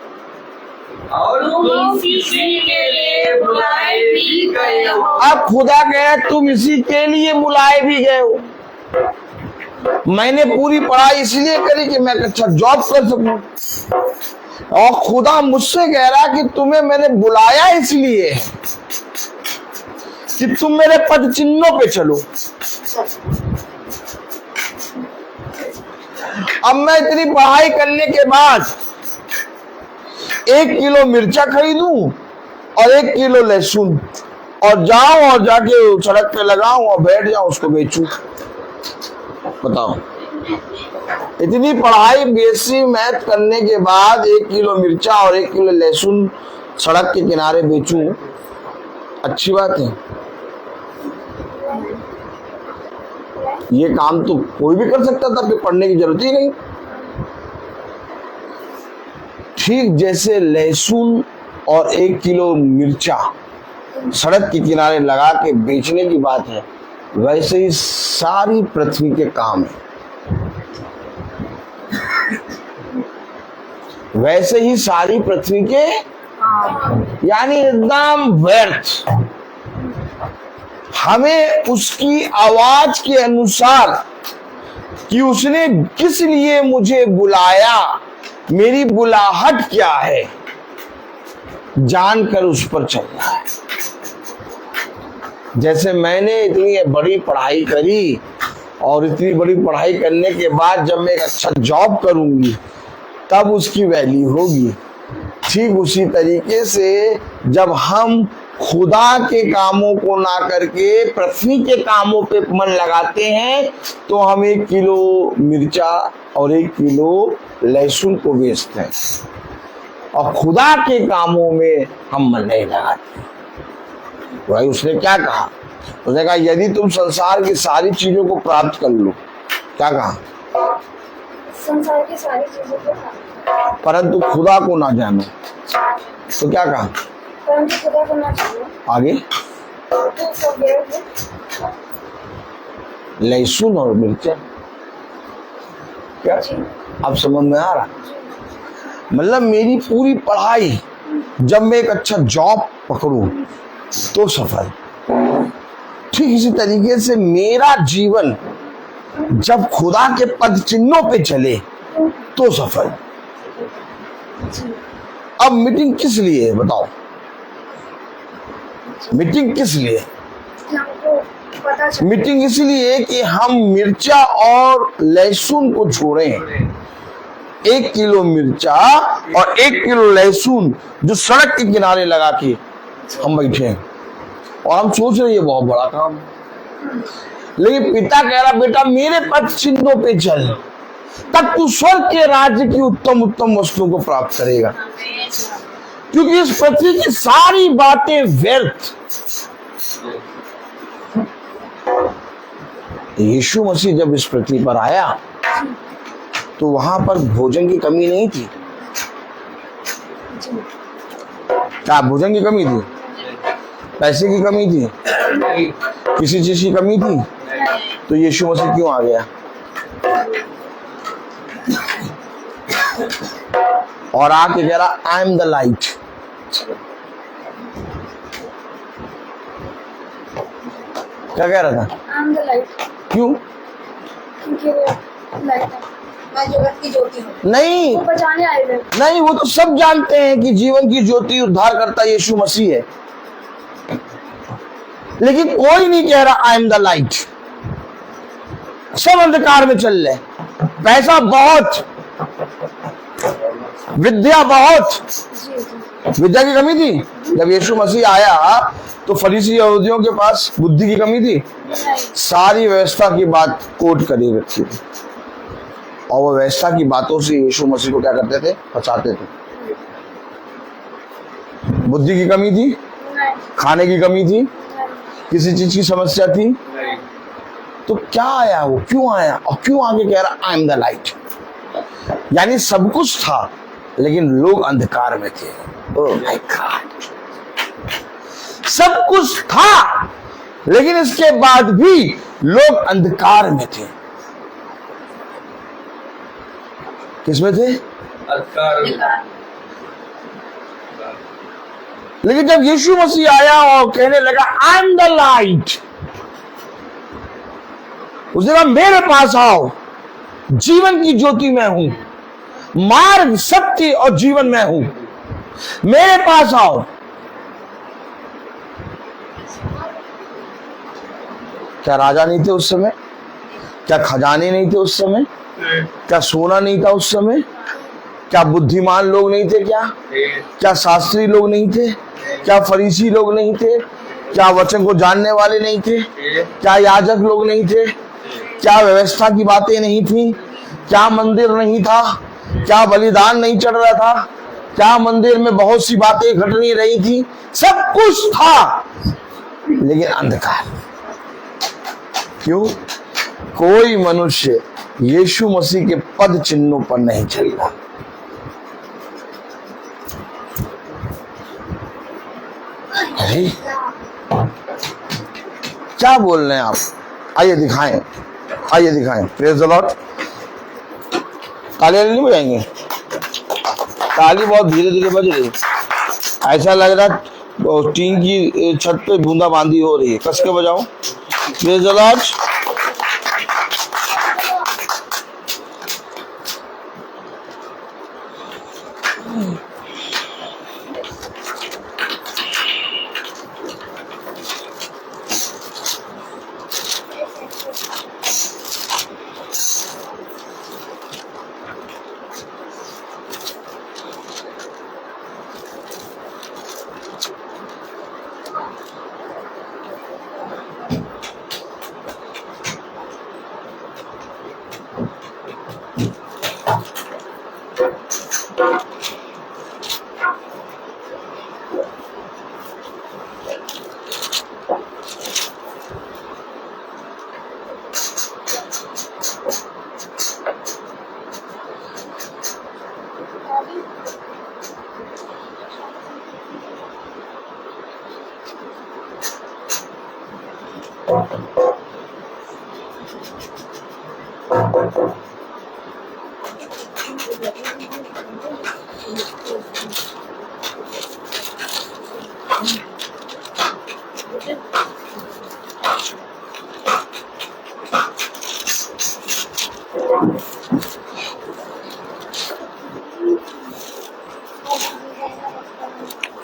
और तुम इसी के लिए बुलाए भी गए हो। अब खुदा कह रहा तुम इसी के लिए बुलाए भी गए हो। मैंने पूरी पढ़ाई इसलिए करी कि मैं अच्छा जॉब कर सकूं, और खुदा मुझसे कह रहा कि तुम्हें मैंने बुलाया इसलिए है कि तुम मेरे पद चिन्हों पे चलो। अब मैं इतनी पढ़ाई करने के बाद 1 किलो मिर्चा खरीदूं और 1 किलो लहसुन और जाऊं और जाके सड़क पे लगाऊं और बैठ जाऊं उसको बेचूं? बताओ, इतनी पढ़ाई बीएससी मैथ करने के बाद 1 किलो मिर्चा और 1 किलो लहसुन सड़क के किनारे बेचूं, अच्छी बात है? ये काम तो कोई भी कर सकता था, फिर पढ़ने की जरूरत ही नहीं। ठीक जैसे लहसुन और 1 किलो मिर्चा सड़क के किनारे लगा के बेचने की बात है, वैसे ही सारी पृथ्वी के काम है। वैसे ही सारी पृथ्वी के यानी एकदम व्यर्थ। हमें उसकी आवाज के अनुसार कि उसने किस लिए मुझे बुलाया, मेरी बुलाहट क्या है, जानकर उस पर चलना है। जैसे मैंने इतनी बड़ी पढ़ाई करी और इतनी बड़ी पढ़ाई करने के बाद जब मैं एक अच्छा जॉब करूंगी तब उसकी वैल्यू होगी। ठीक उसी तरीके से जब हम खुदा के कामों को ना करके पृथ्वी के कामों पे मन लगाते हैं तो हम 1 किलो मिर्चा और 1 किलो लहसुन को बेचते हैं और खुदा के कामों में हम मन नहीं लगाते। भाई उसने क्या कहा? उसने कहा यदि तुम संसार की सारी चीजों को प्राप्त कर लो, क्या कहा, संसार की सारी चीजों को प्राप्त, परंतु खुदा को ना जानो, तो क्या कहा, परंतु खुदा को ना जानो, आगे तो सब व्यर्थ है। लहसुन और मिर्चा। क्या अब समझ में आ रहा? मतलब मेरी पूरी पढ़ाई, जब मैं एक अच्छा जॉब पकड़ूं तो सफल, ठीक इसी तरीके से मेरा जीवन जब खुदा के पद चिन्हों पे चले तो सफल। अब मीटिंग किस लिए है बताओ, मीटिंग किस लिए? कि हमको पता चले। मीटिंग इसलिए कि हम मिर्चा और लहसुन को छोड़ें। 1 किलो मिर्चा और 1 किलो लहसुन जो सड़क के किनारे लगा के हम बैठे हैं और हम सोच रहे हैं ये बहुत बड़ा काम, लेकिन पिता कह रहा बेटा मेरे पद चिन्हों पे चल, तब तू स्वर्ग के राज्य की उत्तम उत्तम वस्तुओं को प्राप्त करेगा, क्योंकि इस पृथ्वी की सारी बातें व्यर्थ। यीशु मसीह जब इस पृथ्वी पर आया तो वहां पर भोजन की कमी नहीं थी। क्या भोजन की कमी थी? पैसे की कमी थी? किसी चीज की कमी थी? तो यीशु मसीह क्यों आ गया? और आके कह रहा आई एम द लाइट। क्या कह रहा था? आई एम द लाइट, क्यों? क्योंकि वो लाइट है, मैं जगत की ज्योति हूँ। नहीं वो बचाने आए थे। नहीं, वो तो सब जानते हैं कि जीवन की ज्योति उद्धार करता यीशु मसीह है, लेकिन कोई नहीं कह रहा आई एम द लाइट। सब अंधकार में चल रहे, पैसा बहुत, विद्या बहुत। जी जी। विद्या की कमी थी? जब यीशु मसीह आया तो फरीसी यहूदियों के पास बुद्धि की कमी थी? नहीं। सारी व्यवस्था की बात कोट कर रखी थी, और वो व्यवस्था की बातों से यीशु मसीह को क्या करते थे? फंसाते थे। बुद्धि की कमी थी? नहीं। खाने की कमी थी? नहीं। किसी चीज की समस्या थी? तो क्या आया वो, क्यों आया और क्यों आगे कह रहा आई एम द लाइट? यानी सब कुछ था लेकिन लोग अंधकार में थे। ओह माय गॉड, सब कुछ था लेकिन इसके बाद भी लोग अंधकार में थे। किसमें थे? अंधकार में। लेकिन जब यीशु मसीह आया और कहने लगा आई एम द लाइट, उसने कहा मेरे पास आओ, जीवन की ज्योति मैं हूं, मार्ग सत्य और जीवन मैं हूं, मेरे पास आओ। क्या राजा नहीं थे उस समय? क्या खजाने नहीं थे उस समय? क्या सोना नहीं था उस समय? क्या बुद्धिमान लोग नहीं थे? क्या शास्त्री लोग नहीं थे? क्या फरीसी लोग नहीं थे? क्या वचन को जानने वाले नहीं थे? क्या याजक लोग नहीं थे? क्या व्यवस्था की बातें नहीं थी? क्या मंदिर नहीं था? क्या बलिदान नहीं चढ़ रहा था? क्या मंदिर में बहुत सी बातें घट नहीं रही थी? सब कुछ था लेकिन अंधकार। क्यों? कोई मनुष्य यीशु मसीह के पद चिन्हों पर नहीं चल रहा। अरे क्या बोल रहे हैं आप? आइए दिखाएं, आइए दिखाएं। Praise the Lord. ताली नहीं बजाएंगे? ताली बहुत धीरे धीरे बज रही, ऐसा लग रहा टीन की छत पे बूंदा बांदी हो रही है। कस के बजाओ। Praise the Lord.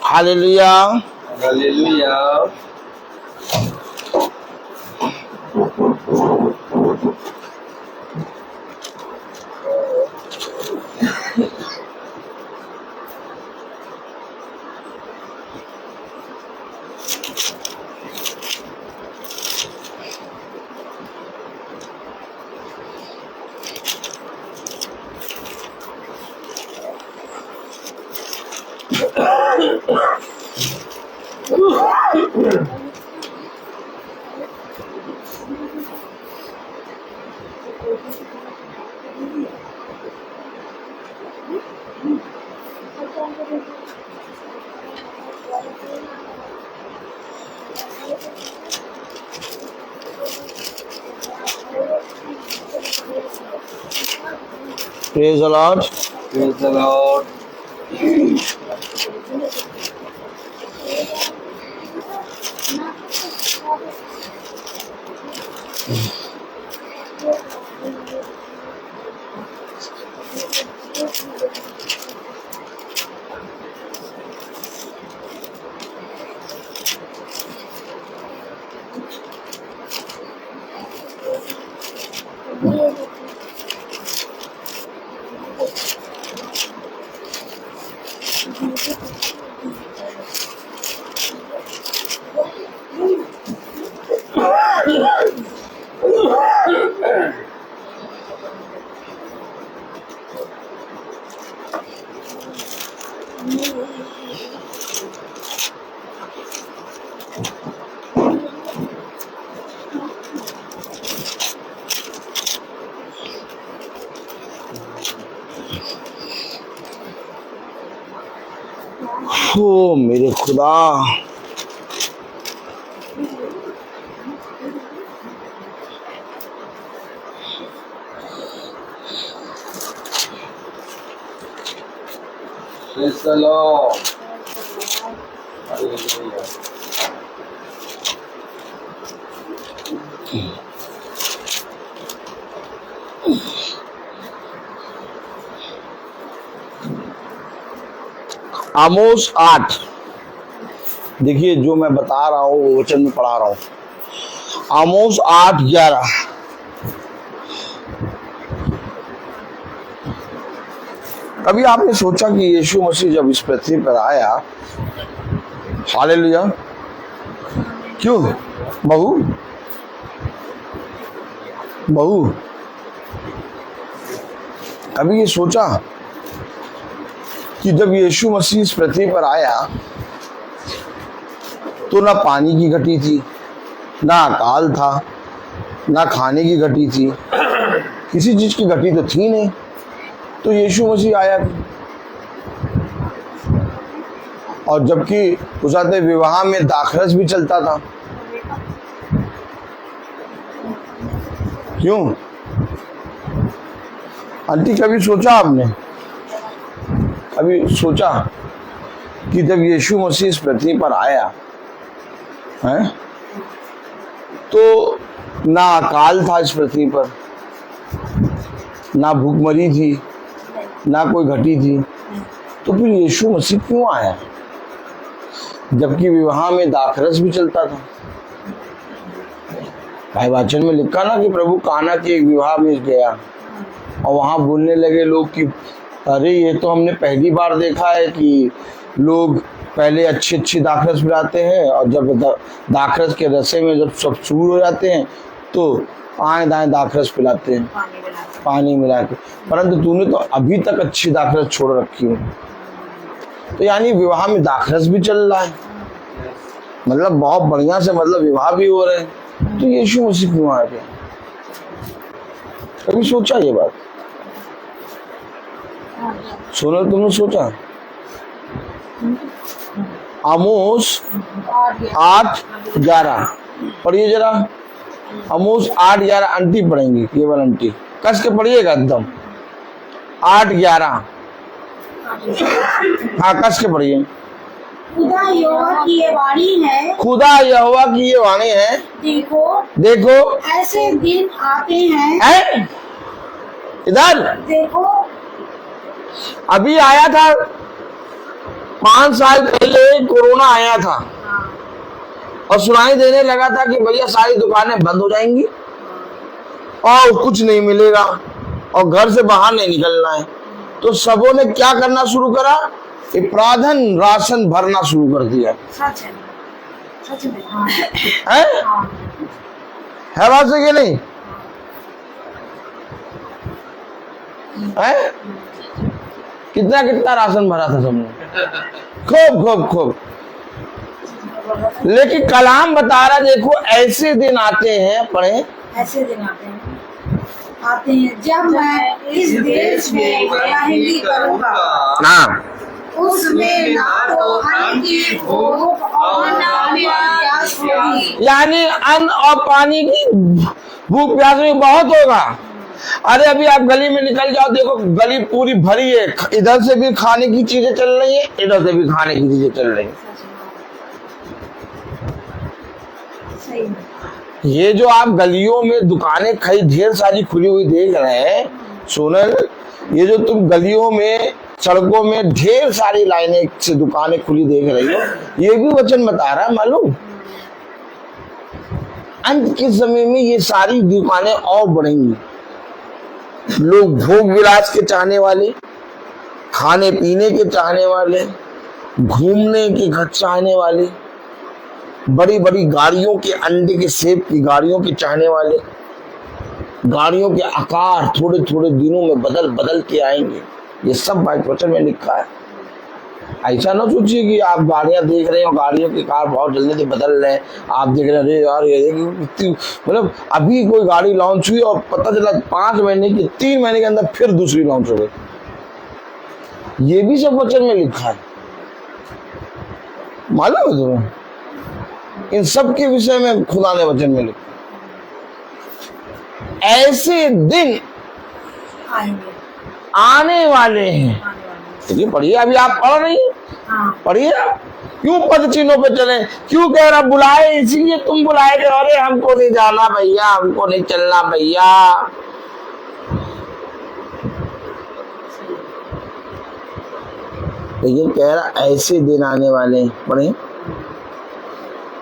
Hallelujah. Hallelujah. Praise the Lord. Praise the Lord. ओ मेरे खुदा, praise the Lord. Hallelujah. Amos 8। देखिए जो मैं बता रहा हूँ वो वचन में पढ़ा रहा हूँ। आमोस 8:11। कभी आपने सोचा कि यीशु मसीह जब इस पृथ्वी पर आया, हालेलुया, क्यों बहू बहू कभी ये सोचा कि जब यीशु मसीह इस पृथ्वी पर आया तो ना पानी की घटी थी, ना अकाल था, ना खाने की घटी थी, किसी चीज की घटी तो थी नहीं, तो यीशु मसीह आया। और जबकि उस आते विवाह में दाखरस भी चलता था, क्यों आंटी कभी सोचा आपने, कभी सोचा कि जब यीशु मसीह इस पृथ्वी पर आया है तो ना अकाल था इस पृथ्वी पर, ना भूखमरी थी, ना कोई घटी थी, तो फिर यीशु मसीह क्यों आया जबकि विवाह में दाखरस भी चलता था। भाई वाचन में लिखा ना कि प्रभु काना के एक विवाह में गया और वहां बोलने लगे लोग कि अरे ये तो हमने पहली बार देखा है कि लोग पहले अच्छी अच्छी दाखरस पिलाते हैं और जब दाखरस के रसे में जब सब चूर हो जाते हैं तो आए दाएं दाखरस पिलाते हैं पानी मिला के, परंतु तूने तो अभी तक अच्छी दाखरस छोड़ रखी है। तो यानी विवाह में दाखरस भी चल रहा है, मतलब बहुत बढ़िया से, मतलब विवाह भी हो रहे हैं, तो यीशु मसीह क्यों आ गया? कभी सोचा ये बात? सोनल तुमने सोचा? आमोस 8:11 पढ़िए जरा। आमोस 8:11 आंटी पढ़ेंगी, केवल आंटी। कस के पढ़िएगा एकदम 8-11। हाँ कस के पढ़िए। खुदा यहोवा की ये वाणी है, खुदा यहोवा की ये वाणी है, देखो देखो ऐसे दिन आते हैं, है इधर देखो अभी आया था 5 साल पहले कोरोना आया था और सुनाई देने लगा था कि भैया सारी दुकानें बंद हो जाएंगी और कुछ नहीं मिलेगा और घर से बाहर नहीं निकलना है। तो सबों ने क्या करना शुरू करा, ये प्राधन राशन भरना शुरू कर दिया। सच है, सच में। हाँ, है हाँ, है बात सही कि नहीं है? कितना कितना राशन भरा था सबने, खूब खूब खूब। लेकिन कलाम बता रहा देखो ऐसे दिन आते हैं, पढ़े ऐसे दिन आते हैं जब मैं इस देश में महंगी करूंगा, ना उसमें ना तो अन्न की भूख और ना प्यास होगी। यानी अन्न और पानी की भूख प्यास में बहुत होगा। अरे अभी आप गली में निकल जाओ, देखो गली पूरी भरी है, इधर से भी खाने की चीजें चल रही है, इधर से भी खाने की चीजें चल रही है। ये जो आप गलियों में दुकानें कई ढेर सारी खुली हुई देख रहे हैं सोनल, ये जो तुम गलियों में सड़कों में ढेर सारी लाइनें से दुकानें खुली देख रही हो, ये भी वचन बता रहा है मालूम, अंत के समय में ये सारी दुकानें और बढ़ेंगी। लोग भोग विलास के चाहने वाले, खाने पीने के चाहने वाले, घूमने के घर चाहने वाले, बड़ी बड़ी गाड़ियों के अंडे के सेब की गाड़ियों के चाहने वाले, गाड़ियों के आकार थोड़े थोड़े दिनों में बदल बदल के आएंगे। ये सब वचन में लिखा है। ऐसा ना सोचिए कि आप गाड़ियां देख रहे हो, गाड़ियों के कार बहुत जल्दी से बदल रहे हैं, आप देख रहे हैं अरे यार ये मतलब अभी कोई गाड़ी लॉन्च हुई और पता चला 5 महीने की 3 महीने के अंदर फिर दूसरी लॉन्च हो गई। ये भी सब वचन में लिखा है, मालूम है तुम्हें? इन सब के विषय में खुदा ने वचन में लिखा। ऐसे दिन आने वाले हैं। देखिए पढ़िए, अभी आप पढ़ रही हैं, पढ़िए। क्यों पद चिन्हों पे चले, क्यों कह रहा बुलाए, इसीलिए तुम बुलाए थे, अरे हमको नहीं जाना भैया, हमको नहीं चलना भैया। लेकिन कह रहा ऐसे दिन आने वाले हैं, पढ़े।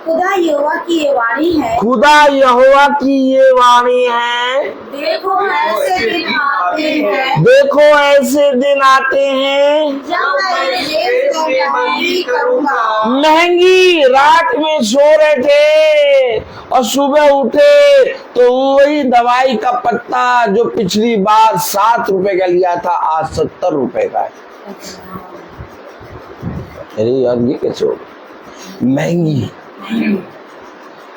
खुदा यहोवा की ये वाणी है, खुदा यहोवा की ये वाणी है, देखो ऐसे दिन आते हैं, देखो ऐसे दिन आते हैं जब मैं इस देश में महंगी करूंगा। महंगी। रात में सो रहे थे और सुबह उठे तो वही दवाई का पत्ता जो पिछली बार 7 रुपए का लिया था आज 70 रुपए का है। अरे यार ये कैसे हो, महंगी।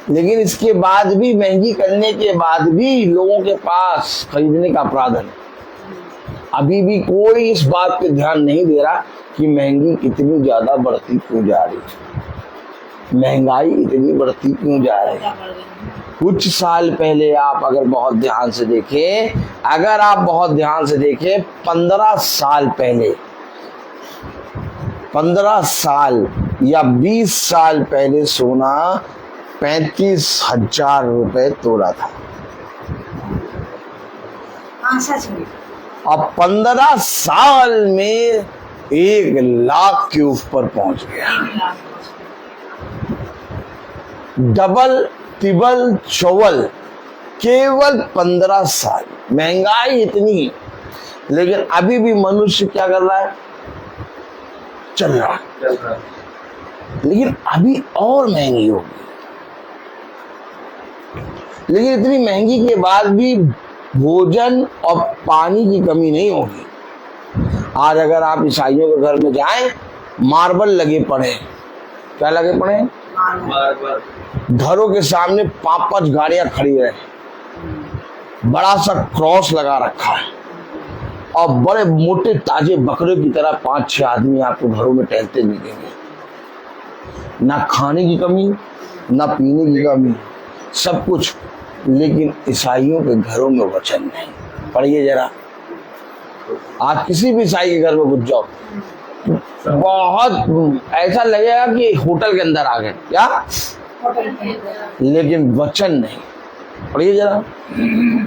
लेकिन इसके बाद भी, महंगी करने के बाद भी लोगों के पास खरीदने का प्रावधान है। अभी भी कोई इस बात पे ध्यान नहीं दे रहा कि महंगी कितनी ज्यादा बढ़ती क्यों जा रही है, महंगाई इतनी बढ़ती क्यों जा रही है। कुछ साल पहले आप अगर बहुत ध्यान से देखें, 15 साल पहले, 15 साल या 20 साल पहले सोना 35,000 रुपए तोला था। सच में। अब 15 साल में 1 लाख के ऊपर पहुंच गया। डबल ट्रिपल चौबल केवल 15 साल। महंगाई इतनी, लेकिन अभी भी मनुष्य क्या कर रहा है, चल रहा है। लेकिन अभी और महंगी होगी। लेकिन इतनी महंगी के बाद भी भोजन और पानी की कमी नहीं होगी। आज अगर आप ईसाइयों के घर में जाएं, मार्बल लगे पड़े। क्या लगे पड़े? मार्बल। घरों के सामने 5-5 गाड़ियां खड़ी है, बड़ा सा क्रॉस लगा रखा है और बड़े मोटे ताजे बकरे की तरह 5-6 आदमी आपको घरों में टहलते दिखेंगे। ना खाने की कमी, ना पीने की कमी, सब कुछ। लेकिन ईसाइयों के घरों में वचन नहीं। पढ़िए जरा। आप किसी भी ईसाई के घर में घुस जाओ, बहुत ऐसा लगेगा कि होटल के अंदर आ गए क्या, लेकिन वचन नहीं। पढ़िए जरा।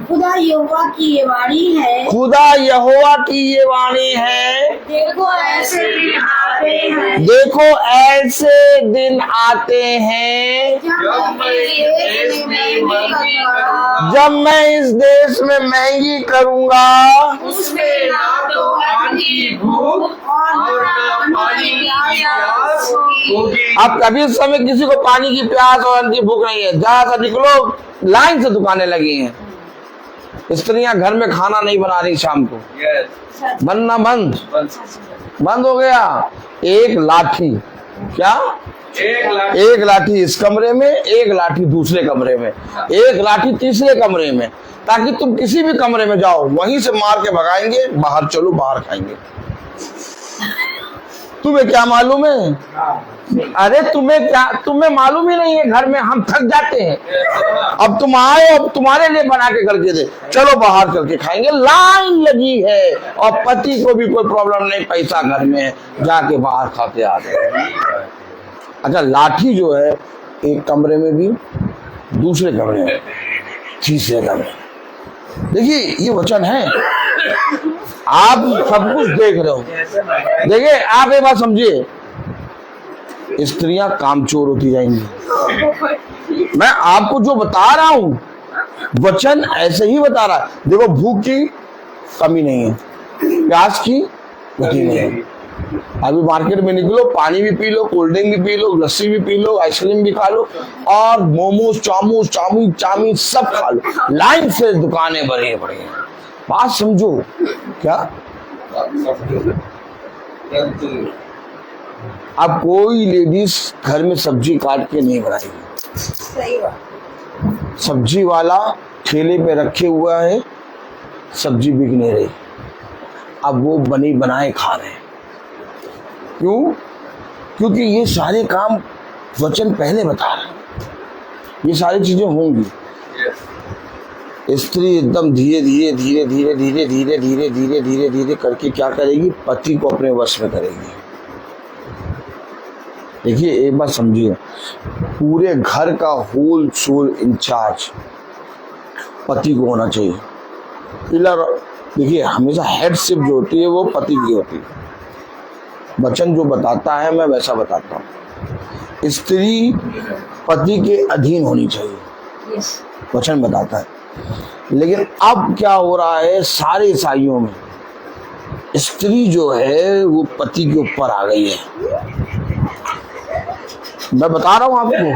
खुदा यहोवा की ये वाणी है, खुदा यहोवा की ये वाणी है, देखो ऐसे दिन आते हैं, देखो ऐसे दिन आते हैं जब मैं इस देश में महंगी करूंगा, उसमें ना तो अन्न की भूख और ना पानी की प्यास होगी। अब कभी इस समय किसी को पानी की प्यास और अन्न की भूख नहीं है। जहां से निकलो लाइन से दुकानें लगी हैं। स्त्रियां घर में खाना नहीं बना रही शाम को, बनना बंद हो गया। एक लाठी, क्या, एक लाठी इस कमरे में, एक लाठी दूसरे कमरे में, एक लाठी तीसरे कमरे में, ताकि तुम किसी भी कमरे में जाओ वहीं से मार के भगाएंगे, बाहर चलो बाहर खाएंगे। तुम्हें क्या मालूम है? अरे तुम्हें मालूम ही नहीं है। घर में हम थक जाते हैं, अब तुम आए, अब तुम्हारे लिए बना के करके दे, चलो बाहर करके खाएंगे। लाइन लगी है और पति को भी कोई प्रॉब्लम नहीं, पैसा घर में है, जाके बाहर खाते आ गए। अच्छा, लाठी जो है एक कमरे में भी, दूसरे कमरे में, तीसरे कमरे में। देखिए ये वचन है, आप सब कुछ देख रहे हो। देखिए आप एक बात समझिए, स्त्रियां कामचोर होती जाएंगी। मैं आपको जो बता रहा हूं वचन ऐसे ही बता रहा है। देखो भूख की कमी नहीं है, प्यास की कमी नहीं है। अभी मार्केट में निकलो, पानी भी पी लो, कोल्ड ड्रिंक भी पी लो, लस्सी भी पी लो, आइसक्रीम भी खा लो, और मोमोज, चाउमीन सब खा लो। लाइन से दुकानें भरी पड़ी हैं। बात समझो क्या? अब कोई लेडीज घर में सब्जी काट के नहीं बनाएगी। सही बात। सब्जी वाला ठेले पे रखे हुआ है, सब्जी बिक नहीं रही, अब वो बनी बनाए खा रहे हैं। क्यों? क्योंकि ये सारे काम वचन पहले बता रहे हैं, ये सारी चीजें होंगी। स्त्री एकदम धीरे करके क्या करेगी? पति को अपने वश में करेगी। देखिए एक बात समझिए, पूरे घर का होल सोल इंचार्ज पति को होना चाहिए। पिलर, देखिए हमेशा हेडशिप जो होती है वो पति की होती है। वचन जो बताता है मैं वैसा बताता हूँ। स्त्री पति के अधीन होनी चाहिए, वचन बताता है। लेकिन अब क्या हो रहा है, सारे ईसाइयों में स्त्री जो है वो पति के ऊपर आ गई है। मैं बता रहा हूं आपको,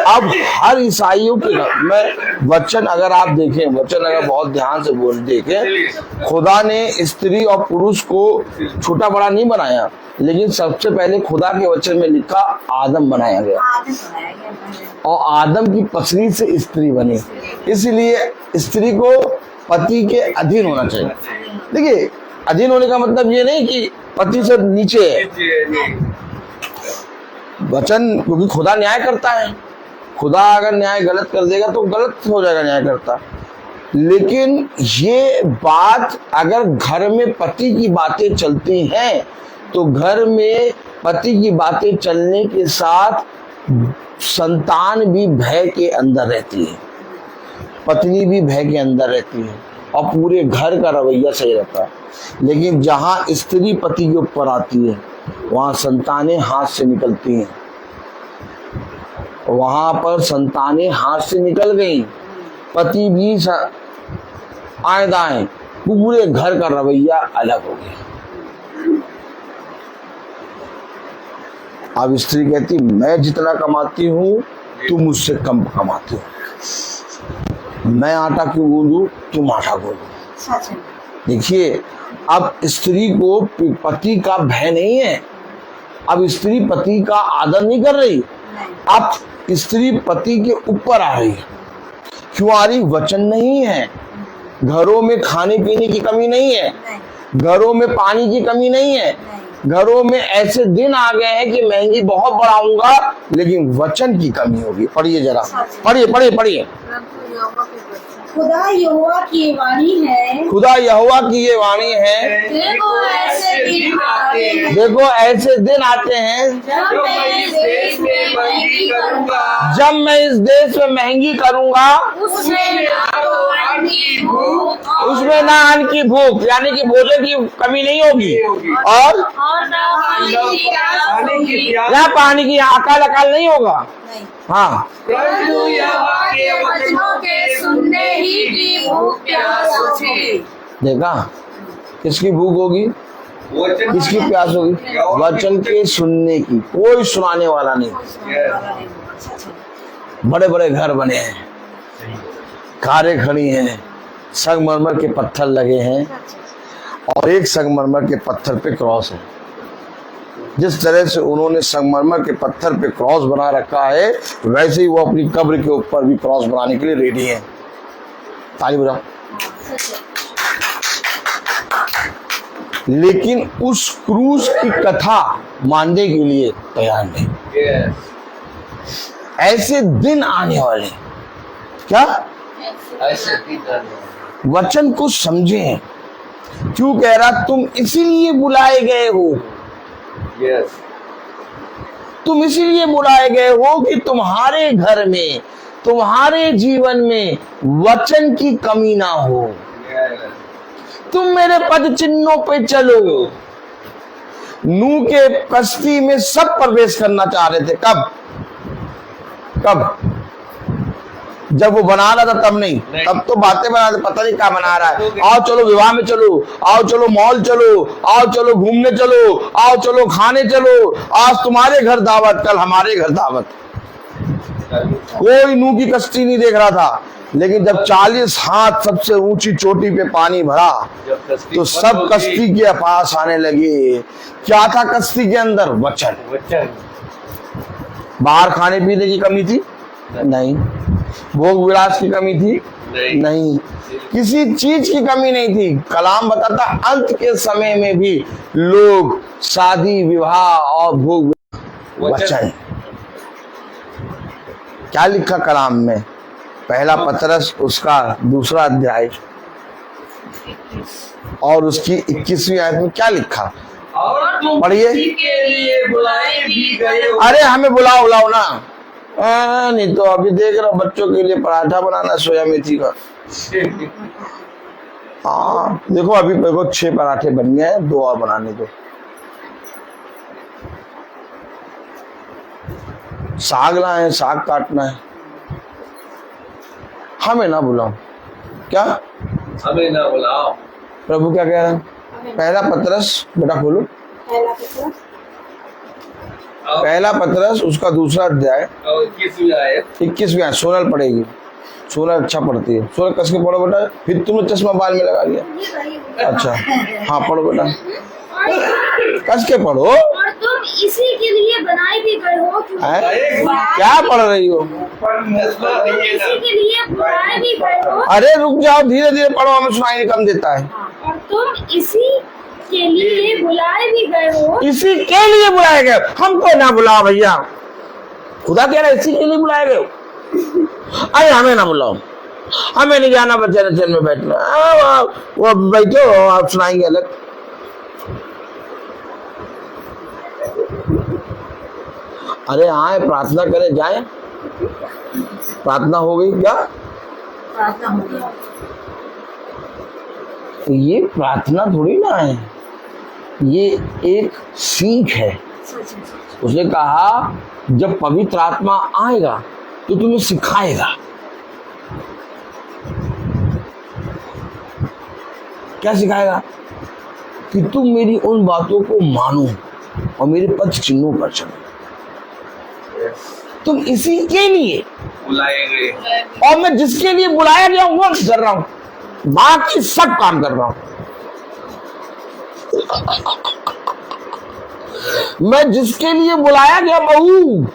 अब हर ईसाइयों के मैं वचन अगर आप देखें, वचन अगर बहुत ध्यान से देखें, खुदा ने स्त्री और पुरुष को छोटा बड़ा नहीं बनाया, लेकिन सबसे पहले खुदा के वचन में लिखा आदम बनाया गया, और आदम की पसली से स्त्री बनी। इसलिए स्त्री को पति के अधीन होना चाहिए। देखिए अधीन होने का मतलब ये नहीं कि पति से नीचे है। वचन, क्योंकि खुदा न्याय करता है, खुदा अगर न्याय गलत कर देगा तो गलत हो जाएगा न्याय करता। लेकिन ये बात अगर घर में पति की बातें चलती हैं तो घर में पति की बातें चलने के साथ संतान भी भय के अंदर रहती है, पत्नी भी भय के अंदर रहती है, और पूरे घर का रवैया सही रहता है। लेकिन जहां स्त्री पति के ऊपर आती है वहां संतानें हाथ से निकलती हैं। वहां पर संतानें हाथ से निकल गई, पति भी आए दाएं, पूरे घर का रवैया अलग हो गया। अब स्त्री कहती मैं जितना कमाती हूँ तुम मुझसे कम कमाती हो, मैं आटा क्यों गूंदूं तुम आटा गूंदो। देखिए अब स्त्री को पति का भय नहीं है, अब स्त्री पति का आदर नहीं कर रही, अब स्त्री पति के ऊपर आ रही है। क्यों आ रही? वचन नहीं है। घरों में खाने पीने की कमी नहीं है, घरों में पानी की कमी नहीं है, घरों में ऐसे दिन आ गए हैं कि महंगी बहुत बढ़ाऊंगा लेकिन वचन की कमी होगी। पढ़िए जरा, पढ़िए। खुदा यहोवा की ये वाणी है, खुदा यहोवा की ये वाणी है, देखो ऐसे दिन आते हैं देखो ऐसे दिन आते हैं जब मैं इस देश में महंगी करूंगा, जब मैं इस देश में महंगी करूंगा, उसमें ना तो अन्न की भूख उसमें ना अन्न की भूख यानी कि भोजन की कमी नहीं होगी, और ना पानी की प्यास पानी की होगी। प्यास। यहाँ पानी की अकाल अकाल नहीं होगा। नहीं। हाँ, प्रभु यहोवा के वचनों के सुनने ही की भूख प्यास होगी। देखा किसकी भूख होगी, वचन किसकी प्यास होगी? वचन के सुनने की। कोई सुनाने वाला नहीं। बड़े बड़े घर बने हैं, कारें खड़ी हैं, संगमरमर के पत्थर लगे हैं, और एक संगमरमर के पत्थर पे क्रॉस है। जिस तरह से उन्होंने संगमरमर के पत्थर पे क्रॉस बना रखा है, वैसे ही वो अपनी कब्र के ऊपर भी क्रॉस बनाने के लिए रेडी हैं। ताली बजाओ। लेकिन उस क्रूस की कथा मानने के लिए तैयार नहीं। ऐसे दिन आने वाले, क्या ऐसे वचन को समझें। क्यों कह रहा, तुम इसीलिए बुलाए गए हो, यस तुम इसीलिए बुलाए गए हो कि तुम्हारे घर में, तुम्हारे जीवन में वचन की कमी ना हो। तुम मेरे पद चिन्हों पे चलो। नूह के कश्ती में सब प्रवेश करना चाह रहे थे। कब कब जब वो बना रहा था तब नहीं, तब तो बातें बना रहे, पता नहीं क्या बना रहा है। आओ चलो विवाह में चलो, आओ चलो मॉल चलो, आओ चलो घूमने चलो, आओ चलो खाने चलो, आज तुम्हारे घर दावत, कल हमारे घर दावत। कोई नूह की कश्ती नहीं देख रहा था। लेकिन जब 40 हाथ सबसे ऊंची चोटी पे पानी भरा तो सब कश्ती के पास आने लगे। क्या था कश्ती के अंदर? वचन। बाहर खाने पीने की कमी थी? नहीं। भोग विलास की कमी थी? नहीं। किसी चीज की कमी नहीं थी। कलाम बताता अंत के समय में भी लोग शादी विवाह और भोग वचन। क्या लिखा कलाम में? पहला पतरस उसका 2 अध्याय और उसकी 21वीं आयत में क्या लिखा? और तुम पढ़िए। किसी के लिए बुलाए भी गए हो। अरे हमें बुलाओ बुलाओ ना। नहीं तो अभी देख रहा हूँ बच्चों के लिए पराठा बनाना सोया मेथी का। हाँ देखो अभी देखो 6 पराठे बन गए हैं, 2 और बनाने दो। साग लाए, साग काटना है। हमें ना बुलाओ। क्या? हमें ना बुलाओ। प्रभु क्या कह रहे हैं? पहला पतरस, बेटा खोलो। पहला पतरस उसका 2 अध्याय और 21वीं आयत। 21वीं आयत। सोनल पढ़ेगी। सोनल अच्छा पढ़ती है। सोनल कस के पढ़ो बेटा। फिर तुमने चश्मा बाल में लगा लिया। अच्छा हाँ पढ़ो बेटा, कस के पढ़ो। और तुम इसी के लिए बनाए भी गए हो कि क्या पढ़ रही हो? इसी के लिए बुलाए भी गए हो। अरे रुक जाओ, धीरे धीरे पढ़ो, हमें सुनाई कम देता है। और तुम इसी के लिए बुलाए भी गए हो। इसी के लिए बुलाए गए। हमको ना बुलाओ भैया। खुदा कह रहा है इसी के लिए बुलाए गए हो। अरे हमें ना बुलाओ, हमें नहीं जाना वचन में बैठना। वो बैठो, आप सुनाएंगे अलग। अरे आए प्रार्थना करें, जाए। प्रार्थना हो गई क्या? प्रार्थना हो गया। ये प्रार्थना थोड़ी ना है, ये एक सीख है। उसने कहा जब पवित्र आत्मा आएगा तो तुम्हें सिखाएगा। क्या सिखाएगा? कि तुम मेरी उन बातों को मानो और मेरे पद चिन्हों पर चलो। तुम इसी के लिए बुलाए गए। और मैं जिसके लिए बुलाया गया हूं वो कर रहा हूं, बाकी सब काम कर रहा हूं। मैं जिसके लिए बुलाया गया बहू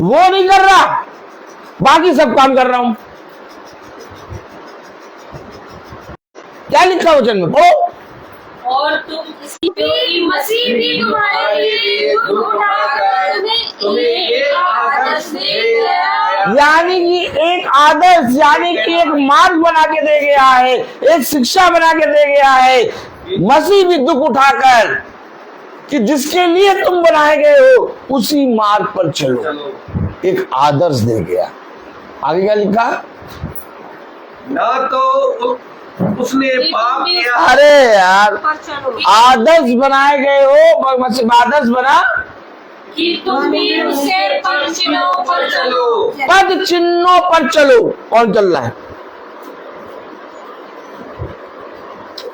वो नहीं कर रहा, बाकी सब काम कर रहा हूं। क्या लिखा वचन में? पढ़ो। और तुम इसकी मसीह भी तुम्हारे लिए दुख उठाकर तुम्हें एक आदर्श दे गया। यानी कि एक आदर्श, यानी कि एक मार्ग बना के दे गया है, एक शिक्षा बना के दे गया है, मसीह भी दुख उठाकर, कि जिसके लिए तुम बनाए गए हो उसी मार्ग पर चलो, एक आदर्श दे गया। आगे क्या लिखा? ना तो उसने पाप किया। अरे यार, पर चलो आदर्श बनाए गए हो, आदर्श बना कि तुम भी उसके पद चिन्हों पर चलो। पद चिन्हों पर चलो। कौन चल रहा है?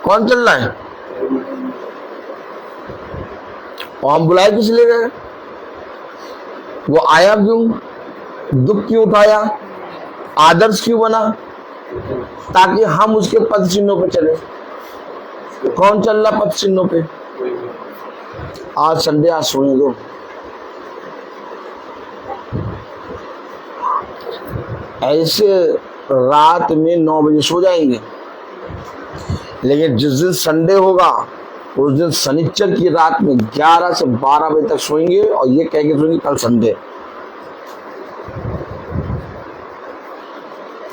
कौन चल रहा है? और हम बुलाए किस लिए गए? वो आया क्यों? दुख क्यों उठाया? आदर्श क्यों बना? ताकि हम उसके पद चिन्हों पे चले। कौन चल रहा पद चिन्हों पे? आज संडे, आज सोने दो। ऐसे रात में 9 बजे सो जाएंगे, लेकिन जिस दिन संडे होगा उस दिन शनिचर की रात में 11 से 12 बजे तक सोएंगे और ये कह के सोएंगे कल संडे।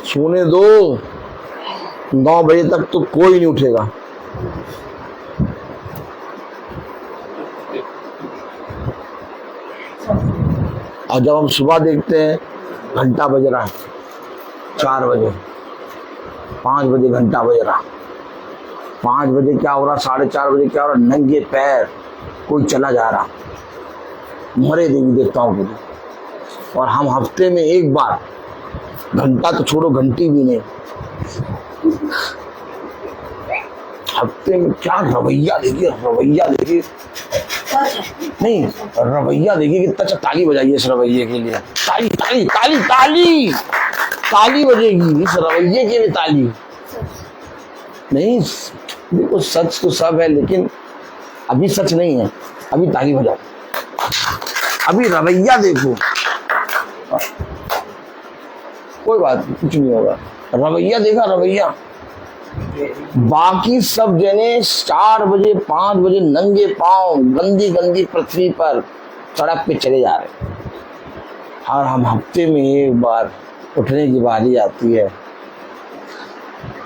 सोने दो, 9 बजे तक तो कोई नहीं उठेगा। और जब हम सुबह देखते हैं घंटा बज रहा है 4 बजे, 5 बजे घंटा बज रहा, 5 बजे क्या हो रहा, 4:30 बजे क्या हो रहा, नंगे पैर कोई चला जा रहा, मरे देवी देवताओं के लिए। और हम हफ्ते में एक बार, घंटा तो छोड़ो घंटी भी नहीं, हफ्ते में क्या रवैया देखिए, रवैया देखिए, नहीं रवैया देखिए कितना अच्छा। ताली बजाइए इस रवैये के लिए, ताली ताली ताली ताली ताली बजेगी इस रवैये के लिए, ताली नहीं। देखो सच तो सब है, लेकिन अभी सच नहीं है, अभी ताली बजाओ, अभी रवैया देखो। कोई बात नहीं, कुछ नहीं होगा, रवैया देखा, रवैया। बाकी सब जने 4 बजे 5 बजे नंगे पांव गंदी गंदी पृथ्वी पर सड़क पे चले जा रहे, और हम हफ्ते में एक बार उठने की बारी आती है।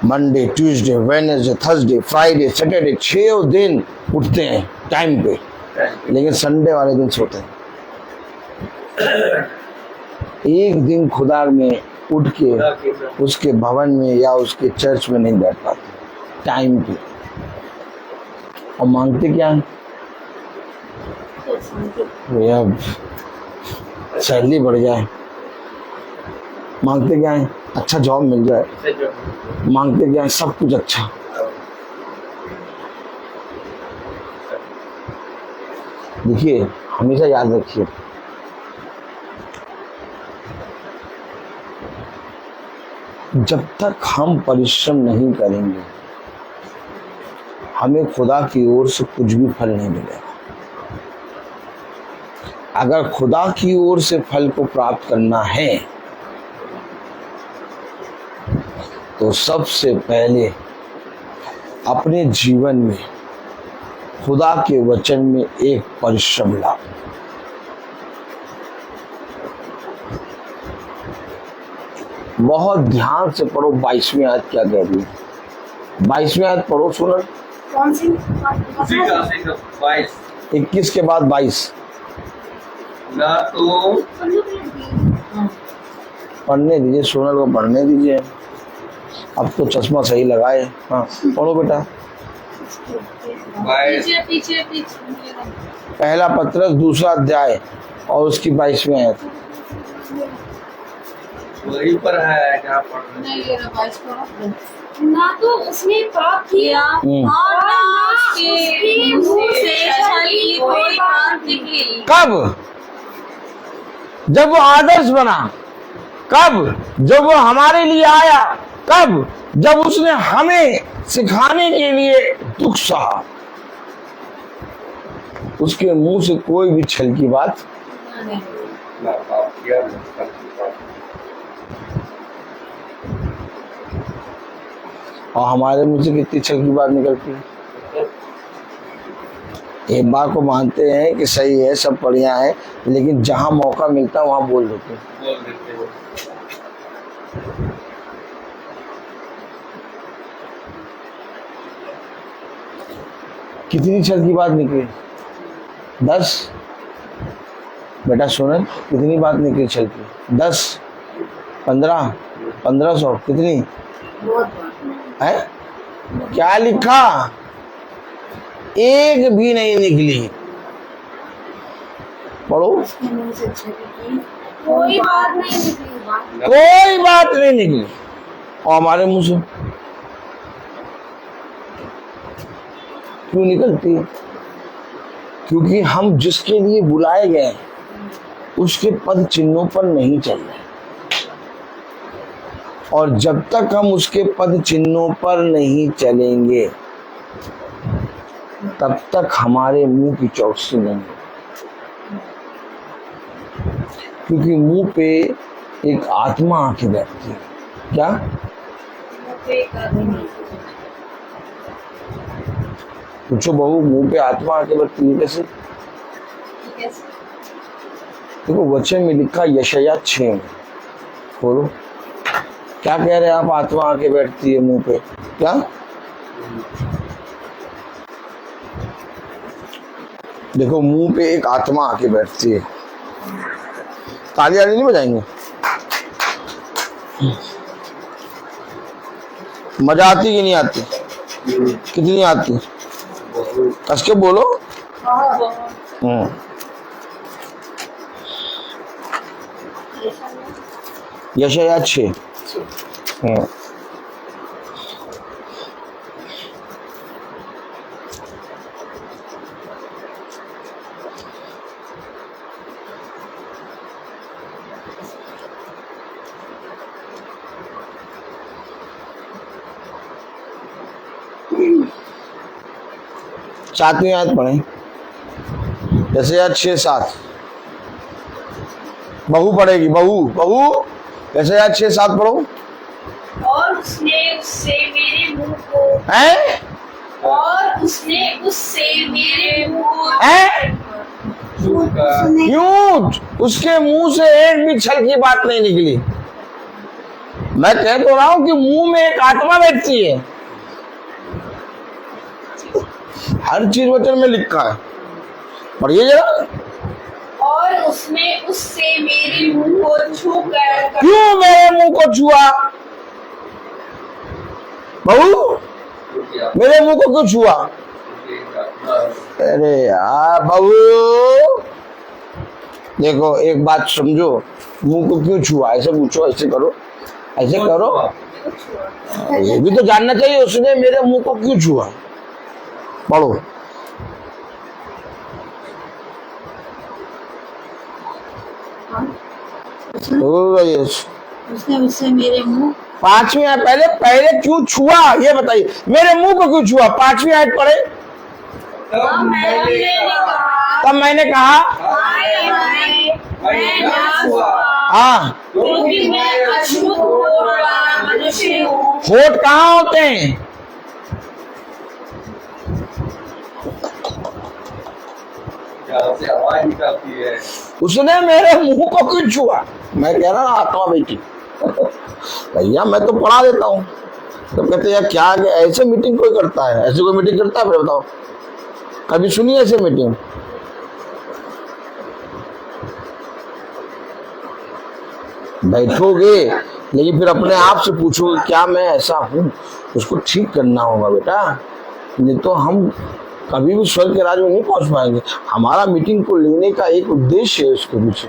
Monday, Tuesday, Wednesday, Thursday, Friday, Saturday, 6 दिन उठते हैं टाइम पे, लेकिन संडे वाले दिन सोते हैं। एक दिन खुदा में उठ के उसके भवन में या उसके चर्च में नहीं बैठ पाते टाइम पे। और मांगते क्या है? भैया सैलरी बढ़ जाए, मांगते क्या है? अच्छा जॉब मिल जाए, मांगते क्या है? सब कुछ अच्छा। देखिए हमेशा याद रखिए, जब तक हम परिश्रम नहीं करेंगे हमें खुदा की ओर से कुछ भी फल नहीं मिलेगा। अगर खुदा की ओर से फल को प्राप्त करना है तो सबसे पहले अपने जीवन में खुदा के वचन में एक परिश्रम लाओ। बहुत ध्यान से पढ़ो 22वीं आयत क्या कह रही है। 22वीं आयत पढ़ो सुनर। कौन सी? 21 के बाद 22। ना तो पढ़ने दीजिए, सोनल को पढ़ने दीजिए। अब तो चश्मा सही लगाए। हाँ पढ़ो बेटा। पीछे पीछे पीछे। पहला पत्रस 2 अध्याय और उसकी 22वीं आयत। वहीं पर है जहाँ पढ़ नहीं ये 22 पढ़ो। ना तो उसने पाप किया और ना उसके मुंह से छल की कोई बात निकली। कब? जब वो आदर्श बना। कब? जब वो हमारे लिए आया। कब? जब उसने हमें सिखाने के लिए दुख सहा। उसके मुंह से कोई भी छल की बात ना पाप किया ना छल की बात। और हमारे मुंह से कितनी छल की बात निकलती है। एक बार को मानते हैं कि सही है, सब बढ़िया है, लेकिन जहां मौका मिलता है वहां बोल देते हैं। बोल देते हो। कितनी छल की बात निकली? 10। बेटा सोनल, कितनी बात निकली छल की? 10, 15, 1500, कितनी है? क्या लिखा? एक भी नहीं निकली। पढ़ो। उसके मुंह से छली की कोई बात नहीं निकली। कोई बात नहीं निकली। और हमारे मुंह से क्यों निकलती है? क्योंकि हम जिसके लिए बुलाए गए उसके पद चिन्हों पर नहीं चल रहे, और जब तक हम उसके पद चिन्हों पर नहीं चलेंगे तब तक हमारे मुंह की चौकसी नहीं। क्योंकि मुंह पे एक आत्मा आके बैठती है। क्या? पूछो बहू, मुंह पे आत्मा आके बैठती है कैसे? देखो वचन में लिखा यशाया 6 में, बोलो क्या कह रहे हैं आप? आत्मा आके बैठती है मुंह पे। क्या? देखो मुंह पे एक आत्मा आके बैठती है। तालियां नहीं बजाएंगे? मजा आती कि नहीं आती? कितनी आती? कस के बोलो। यशाया 6। सातवीं आयत पढ़े। यशाया 6:7। बहू पढ़ेगी, बहू यशाया 6:7 पढ़ो। और उसने उससे मेरे मुंह को हैं? और उसने उससे मेरे मुंह को हैं? क्यों? उसके मुंह से एक भी छल की बात नहीं निकली। मैं कह तो रहा हूं कि मुंह में एक आत्मा बैठती है। हर चीज वचन में लिखा है, पढ़िए जरा। और उसने उससे मेरे मुंह को छू कर क्यों मेरे मुंह को छुआ? बहू मेरे मुंह को क्यों छुआ? अरे यार बहू, देखो एक बात समझो, मुंह को क्यों छुआ? ऐसे पूछो, ऐसे करो, ऐसे करो। ये भी तो जानना चाहिए, उसने मेरे मुंह को क्यों छुआ? पढ़ो। उसने उससे मेरे मुंह। 5वीं आयत पहले क्यों छुआ ये बताइए। मेरे मुंह को क्यों छुआ? 5वीं आयत पढ़े। तब मैंने कहा हाँ, क्योंकि मैं अशुद्ध होठ वाला मनुष्य हूँ। होठ कहाँ होते हैं? से आवाज निकलती है। उसने मेरे मुंह को क्यों छुआ? मैं कह रहा आत्मा बेटी भैया मैं तो पढ़ा देता हूँ। तो कहते यार क्या ऐसे मीटिंग कोई करता है? ऐसे कोई मीटिंग करता है? फिर बताओ, कभी सुनी ऐसे मीटिंग? बैठोगे लेकिन फिर अपने आप से पूछोगे क्या मैं ऐसा हूँ? उसको ठीक करना होगा बेटा, नहीं तो हम कभी भी स्वर्ग के राज में नहीं पहुंच पाएंगे। हमारा मीटिंग को लेने का एक उद्देश्य है उसके पीछे।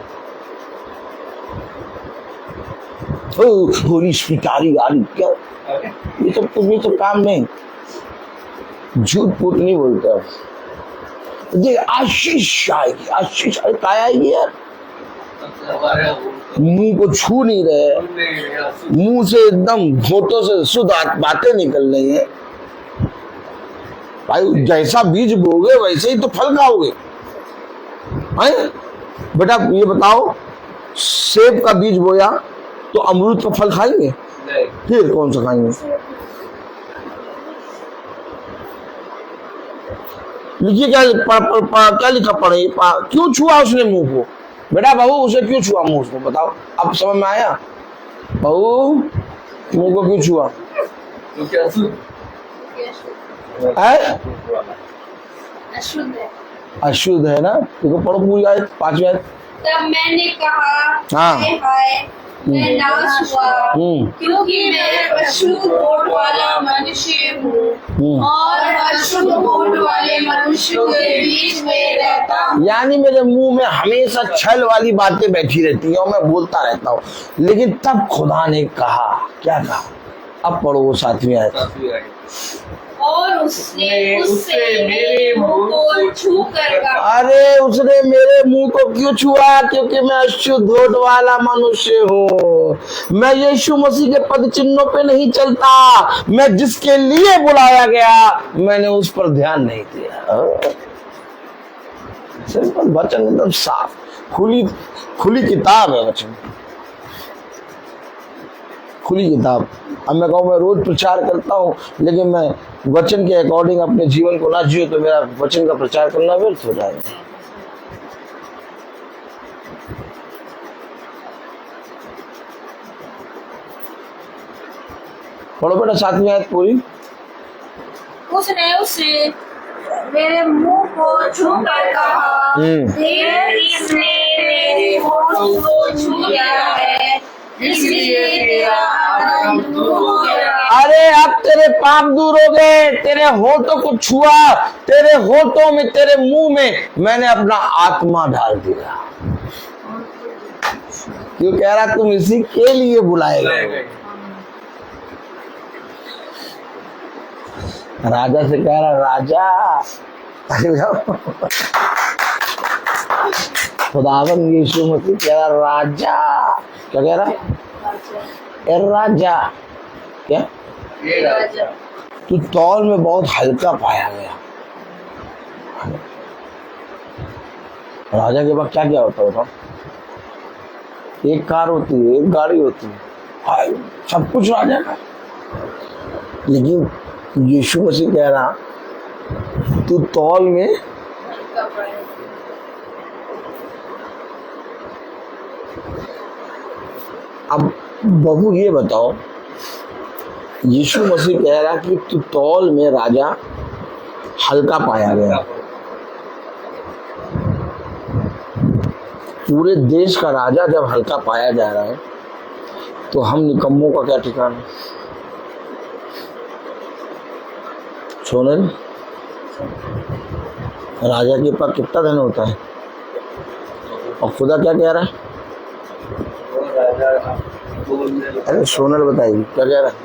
होली स्वीकारी गाली क्या? ये सब काम नहीं, झूठ फूट नहीं बोलता। देख आशीष आएगी, आशीष आएगी यार। मुंह को छू नहीं रहे, मुंह से एकदम घोटों से शुद्ध बातें निकल रही है। भाई जैसा बीज बोगे वैसे ही तो फल खाओगे। बेटा ये बताओ, सेब का बीज बोया तो अमरूद का फल खाएंगे? फिर कौन सा खाएंगे? लिखिए क्या क्या लिखा पढ़े, क्यों छुआ उसने मुंह को? बेटा बहू उसे क्यों छुआ मुंह को, बताओ, अब समझ में आया? बहू मुंह को क्यों छुआ? क्योंकि अशुद्ध है, अशुद्ध है। अशुद्ध है ना। देखो पढ़ो पूरी आयत, 5वीं आयत। तब मैंने कहा, हाँ। हाय हाय, मैं नाश हुआ, क्योंकि मैं अशुद्ध होठ वाला मनुष्य हूँ और अशुद्ध होठ वाले मनुष्यों के बीच में रहता हूँ। यानी मेरे मुंह में हमेशा छल वाली बातें बैठी रहती है और मैं बोलता रहता हूँ। लेकिन तब खुदा ने कहा, क्या कहा? अब पढ़ो वो 7वीं आयत। और उसने उससे मेरे मुंह को छू कर कहा, अरे उसने मेरे मुंह को क्यों छुआ? क्योंकि मैं अशुद्ध होठ वाला मनुष्य हूँ। मैं यीशु मसीह के पद चिन्हों पे नहीं चलता। मैं जिसके लिए बुलाया गया मैंने उस पर ध्यान नहीं दिया। सिंपल वचन, एकदम साफ, खुली किताब है वचन, खुली किताब। अब मैं कहूँ मैं रोज प्रचार करता हूँ, लेकिन मैं वचन के अकॉर्डिंग अपने जीवन को ना जियो तो मेरा वचन का प्रचार करना व्यर्थ हो जाएगा। पढ़ो बेटा 7वीं आयत पूरी। उसने उससे मेरे मुंह को छू कर कहा, इसने मेरे होठ को छू लिया है, इसलिए तेरा आदम दूर हो गया। अरे अब तेरे पाप दूर हो गए, तेरे होठों को छुआ, तेरे होठों में, तेरे मुंह में मैंने अपना आत्मा डाल दिया। क्यों कह रहा? तुम इसी के लिए बुलाए गए। राजा से कह रहा, राजा खुदावन यीशु मसीह कह रहा, राजा, क्या कह रहा? ए राजा, क्या? तू तौल में बहुत हल्का पाया गया। राजा के पास क्या क्या होता होता? एक कार होती है, एक गाड़ी होती है, सब कुछ राजा का। लेकिन यीशु मसीह कह रहा, तू तौल में अब बहू ये बताओ, यीशु मसीह कह रहा कि तू तौल में राजा हल्का पाया गया। पूरे देश का राजा जब हल्का पाया जा रहा है तो हम निकम्मों का क्या ठिकाना? सोनल, राजा के पास कितना धन होता है और खुदा क्या कह रहा है? अरे सोनल बताइए क्या कह रहा है?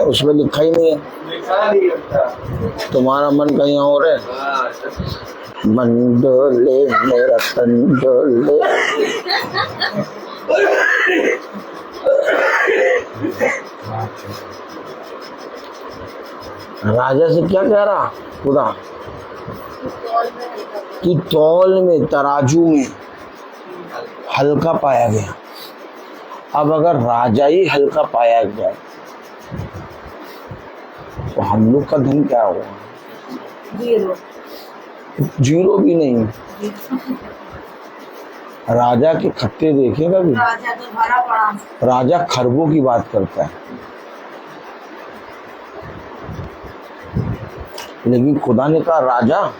उसमें लिखा ही नहीं है। तुम्हारा मन कहीं और है। मन डोले मेरा तन डोले। राजा से क्या कह रहा खुदा? कि तौल में, तराजू में हल्का पाया गया। अब अगर राजा ही हल्का पाया गया तो हम लोग का धन क्या होगा? जीरो भी नहीं। राजा के खत्ते देखेगा भी, राजा तो भरा पड़ा। राजा खरबों की बात करता है, लेकिन खुदा ने कहा राजा,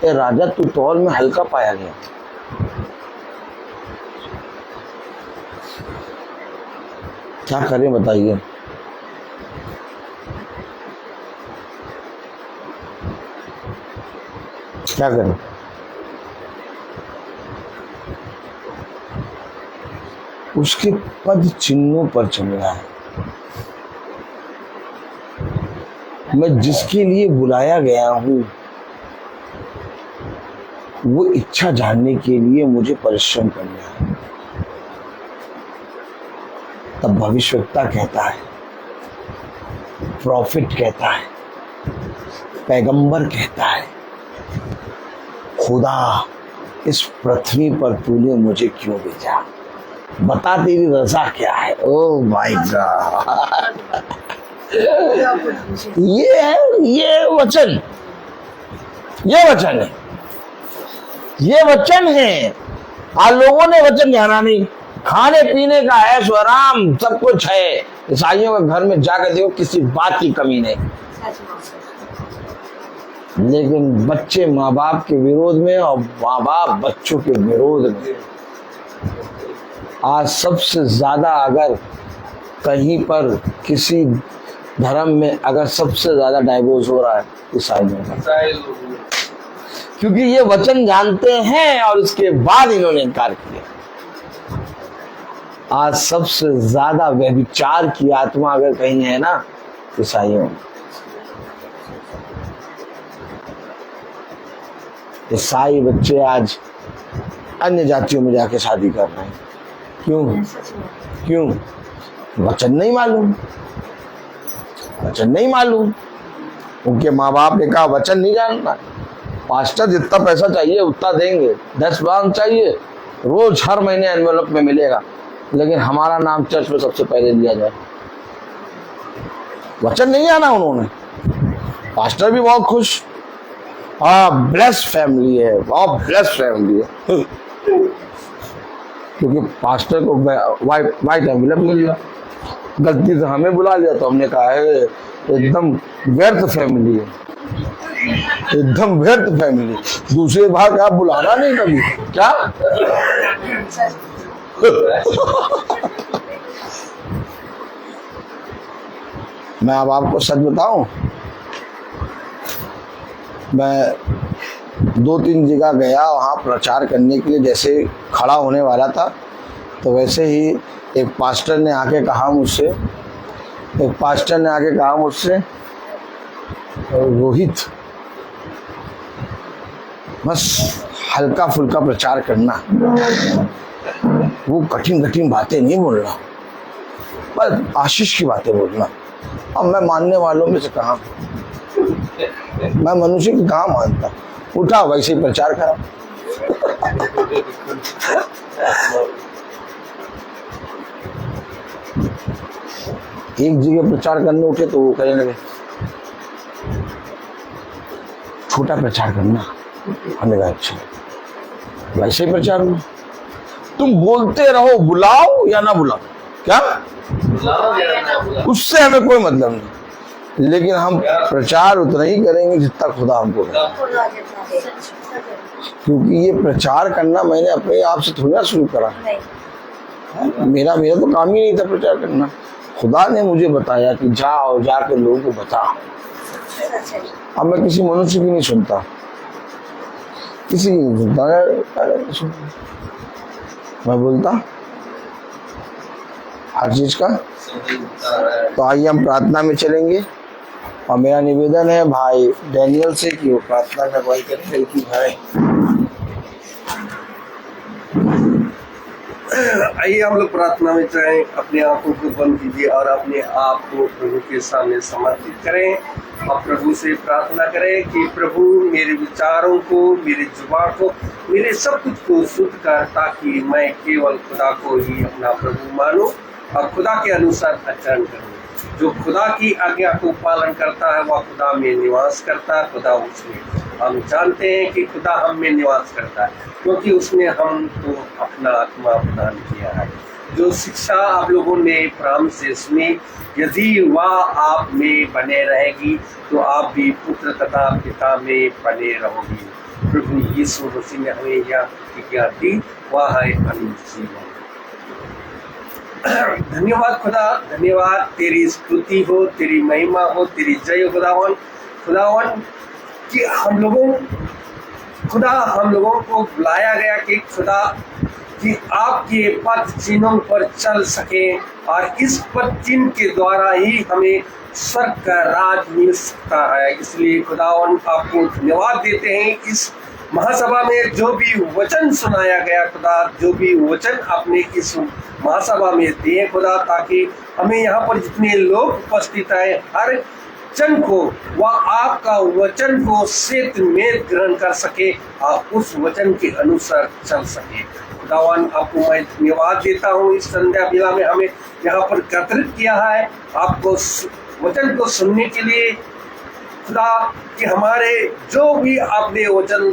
ए राजा तू तौल में हल्का पाया गया। क्या करें बताइए? क्या करें? उसके पद चिन्हों पर चलना है। मैं जिसके लिए बुलाया गया हूं वो इच्छा जानने के लिए मुझे परिश्रम करना है। तब भविष्यवक्ता कहता है, प्रॉफिट कहता है, पैगंबर कहता है, खुदा इस पृथ्वी पर तूने मुझे क्यों भेजा? बता तेरी रजा क्या है? Oh my God. ये है, ये वचन है, ये वचन है। आज लोगों ने वचन जाना नहीं, खाने पीने का ऐश आराम सब कुछ है। ईसाइयों के घर में जाकर देखो किसी बात की कमी नहीं, लेकिन बच्चे माँ बाप के विरोध में और माँ बाप बच्चों के विरोध में। आज सबसे ज्यादा अगर कहीं पर किसी धर्म में अगर सबसे ज्यादा डाइवोर्स हो रहा है ईसाइयों का, क्योंकि ये वचन जानते हैं और इसके बाद इन्होंने इनकार किया। आज सबसे ज्यादा व्यभिचार की आत्मा अगर कहीं है ना ईसाइयों में। ईसाई बच्चे आज अन्य जातियों में जाके शादी कर रहे हैं। क्यों? वचन नहीं मालूम, वचन नहीं मालूम। उनके माँ बाप ने कहा वचन नहीं जानना, पास्टर जितना पैसा चाहिए उतना देंगे, 10 बांध चाहिए रोज हर महीने एनवेलप में मिलेगा, लेकिन हमारा नाम चर्च में सबसे पहले दिया जाए। वचन नहीं आना उन्होंने। पास्टर भी बहुत खुश, हाँ ब्लेस्ड फैमिली है, बहुत ब्लेस्ड फैमिली है, क्योंकि पास्टर को वाइट एनवेलप मिल गया। गलती से हमें बुला लिया तो हमने कहा है एकदम व्यर्थ फैमिली है, एकदम व्यर्थ फैमिली। दूसरे बार आप बुलाना नहीं कभी क्या? मैं अब आपको सच बताऊं, मैं 2-3 जगह गया, वहां प्रचार करने के लिए जैसे खड़ा होने वाला था तो वैसे ही एक पास्टर ने आके कहा मुझसे, रोहित बस हल्का फुल्का प्रचार करना, वो कठिन बातें नहीं बोलना, बस आशीष की बातें बोलना। अब मैं मानने वालों में से कहा, मैं मनुष्य की कहाँ मानता, उठा वैसे ही प्रचार करा। एक जगह प्रचार करने उठे तो वो कहने लगे छोटा प्रचार करना, हमने कहा अच्छा, वैसे ही प्रचार हुआ। तुम बोलते रहो, बुलाओ या ना बुलाओ, क्या उससे हमें कोई मतलब नहीं, लेकिन हम प्रचार उतना ही करेंगे जितना खुदा हमको करे। क्योंकि ये प्रचार करना मैंने अपने आप से थोड़ा शुरू करा, मेरा तो काम ही नहीं था प्रचार करना। खुदा ने मुझे बताया कि जाओ, जाकर लोगों को बता। अब मैं किसी मनुष्य की नहीं सुनता, किसी की नहीं सुनता, मैं बोलता हर चीज का। तो आइए हम प्रार्थना में चलेंगे, और मेरा निवेदन है भाई डैनियल से कि वो प्रार्थना में भाई करें कि भाई। आइए हम लोग प्रार्थना में जाएं, अपने आंखों को बंद कीजिए और अपने आप को प्रभु के सामने समर्पित करें और प्रभु से प्रार्थना करें कि प्रभु मेरे विचारों को, मेरे जुबान को, मेरे सब कुछ को शुद्ध कर, ताकि मैं केवल खुदा को ही अपना प्रभु मानूं और खुदा के अनुसार आचरण करूं। जो खुदा की आज्ञा को पालन करता है वह खुदा में निवास करता है, खुदा उसमें। हम जानते हैं कि खुदा हम में निवास करता है, क्योंकि उसने हमको अपना आत्मा प्रदान किया है। जो शिक्षा आप लोगों ने प्रारंभ से सुनी, यदि वह आप में बने रहेगी तो आप भी पुत्र तथा पिता में बने रहोगी। प्रभु यीशु मसीह ने हमें यह प्रतिज्ञा दी, वह है अनंत जीवन। धन्यवाद खुदा, धन्यवाद, तेरी स्तुति हो, तेरी महिमा हो, तेरी जय हो खुदावन कि हम लोगों को बुलाया गया कि खुदा कि आपके पद चिन्हों पर चल सके, और इस पद चिन्ह के द्वारा ही हमें स्वर्ग का राज मिल सकता है। इसलिए खुदावन आपको धन्यवाद देते हैं। इस महासभा में जो भी वचन सुनाया गया खुदा, जो भी वचन आपने इस महासभा में दिए खुदा, ताकि हमें यहाँ पर जितने लोग उपस्थित हैं हर जन को वह आपका वचन को सेत में ग्रहण कर सके और उस वचन के अनुसार चल सके। खुदावन आपको मैं धन्यवाद देता हूँ। इस संध्या बेला में हमें यहाँ पर एकत्रित किया है, आपको वचन को सुनने के लिए खुदा कि हमारे जो भी आपने वचन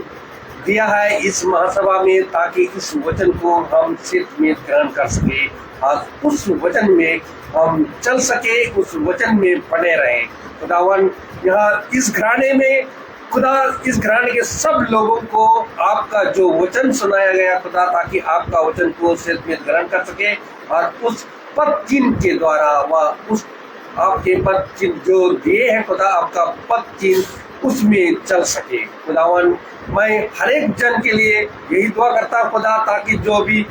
दिया है इस महासभा में, ताकि इस वचन को हम सिर्फ में ग्रहण कर सके और उस वचन में हम चल सके, उस वचन में बने रहे। खुदावन यहाँ इस घराने में खुदा, इस घराने के सब लोगों को आपका जो वचन सुनाया गया खुदा, ताकि आपका वचन को सिर्फ में ग्रहण कर सके और उस पद चिन्ह के द्वारा वह उस आपके पद चिन्ह जो दिए हैं खुदा, आपका पद चिन्ह उसमें चल सके। खुदावन मैं हर एक जन के लिए यही दुआ करता हूँ खुदा, ताकि जो भी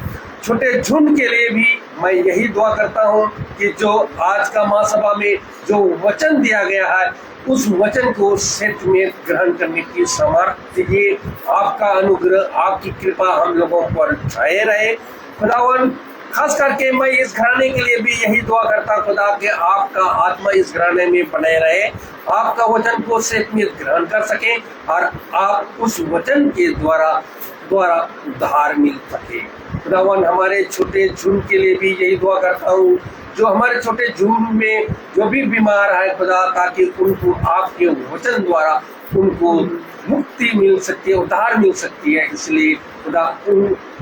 छोटे झुंड के लिए भी मैं यही दुआ करता हूँ कि जो आज का महासभा में जो वचन दिया गया है उस वचन को सत्य में ग्रहण करने की सामर्थ्य दीजिए। आपका अनुग्रह, आपकी कृपा हम लोगों पर छाए रहे। खुदावन खास करके मैं इस घराने के लिए भी यही दुआ करता खुदा कि आपका आत्मा इस घराने में बने रहे, आपका वचन को सत्य में ग्रहण कर सके और आप उस वचन के द्वारा उद्धार मिल सके। खुदावन हमारे छोटे झुंड के लिए भी यही दुआ करता हूँ, जो हमारे छोटे झुंड में जो भी बीमार है खुदा, ताकि उनको आपके वचन द्वारा उनको मुक्ति मिल सकती है, उद्धार मिल सकती है। इसलिए खुदा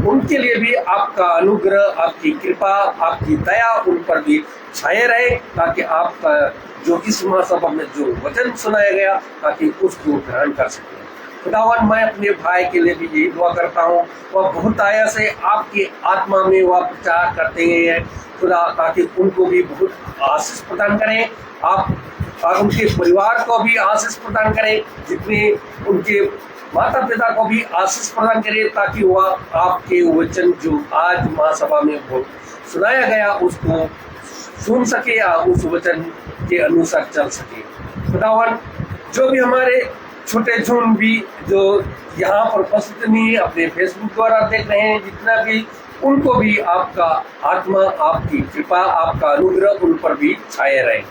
उनके लिए भी आपका अनुग्रह, आपकी कृपा, आपकी दया उन पर भी छाए रहे, ताकि आपका जो इस महासभा में जो वचन सुनाया गया ताकि उसको ग्रहण कर सके। खुदावन मैं अपने भाई के लिए भी यही दुआ करता हूँ, वह बहुत आया से आपकी आत्मा में वह प्रचार करते हैं खुदा, ताकि उनको भी बहुत आशीष प्रदान करें आप, और उनके परिवार को भी आशीष प्रदान करें, जितने उनके माता पिता को भी आशीष प्रदान करें, ताकि वह आपके वचन जो आज महासभा में सुनाया गया उसको सुन सके या उस वचन के अनुसार चल सके। खुदावन जो भी हमारे छोटे झुंड भी जो यहाँ पर उपस्थित नहीं, अपने फेसबुक द्वारा देख रहे हैं, जितना भी उनको भी आपका आत्मा, आपकी कृपा, आपका अनुग्रह उन पर भी छाए रहे।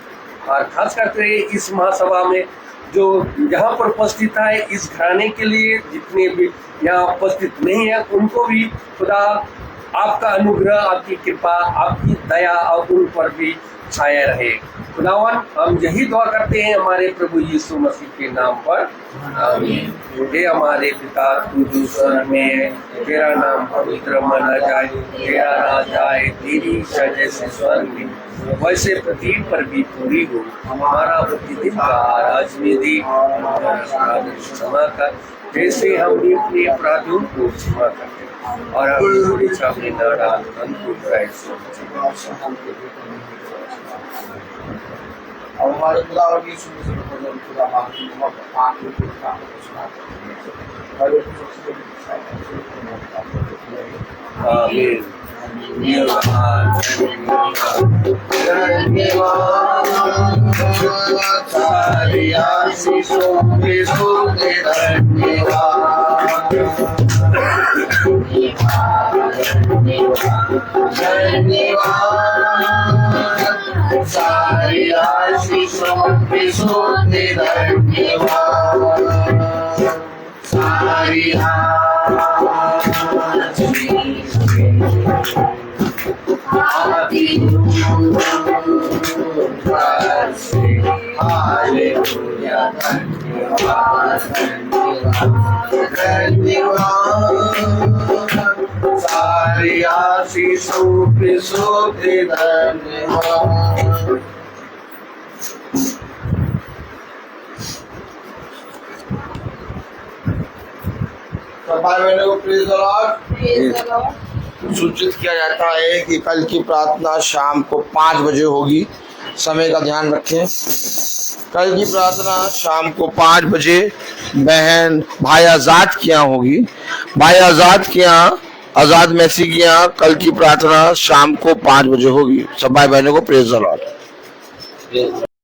और खास करके इस महासभा में जो यहाँ पर उपस्थित है, इस घराने के लिए जितने भी यहाँ उपस्थित नहीं है उनको भी खुदा आपका अनुग्रह, आपकी कृपा, आपकी दया और उन पर भी छाया रहे। खुदावन हम यही दुआ करते हैं हमारे प्रभु यीशु मसीह के नाम पर, आमीन। हे हमारे पिता तू स्वर्ग में है, तेरा नाम पवित्र माना जाए, तेरा राज आए, तेरी इच्छा जैसे स्वर्ग में वैसे पृथ्वी पर भी पूरी हो। हमारा प्रतिदिन का आज में दे, क्षमा कर जैसे हम भी अपने अपराधियों को क्षमा करते हैं, और हमें इच्छा में न डाल, और हमारे खुदा और यीशु मसीह के वचन खुदा माफी आखिर के काम सुना आमीन। सारी आशीषों के सोते सारी आशीषों के सोते धन्यवाद, सारी हालेलुया धन्यवाद सारी आशीषों पे सोते धन्यवाद। भाई बहनों को प्रेज़ द लॉर्ड। सूचित किया जाता है कि कल की प्रार्थना शाम को 5 बजे होगी, समय का ध्यान रखें। कल की प्रार्थना शाम को 5 बजे बहन भाई आजाद के यहाँ होगी, भाई आजाद के यहाँ, आजाद मैसी के यहाँ कल की प्रार्थना शाम को 5 बजे होगी। सब भाई बहनों को प्रेज़ द लॉर्ड।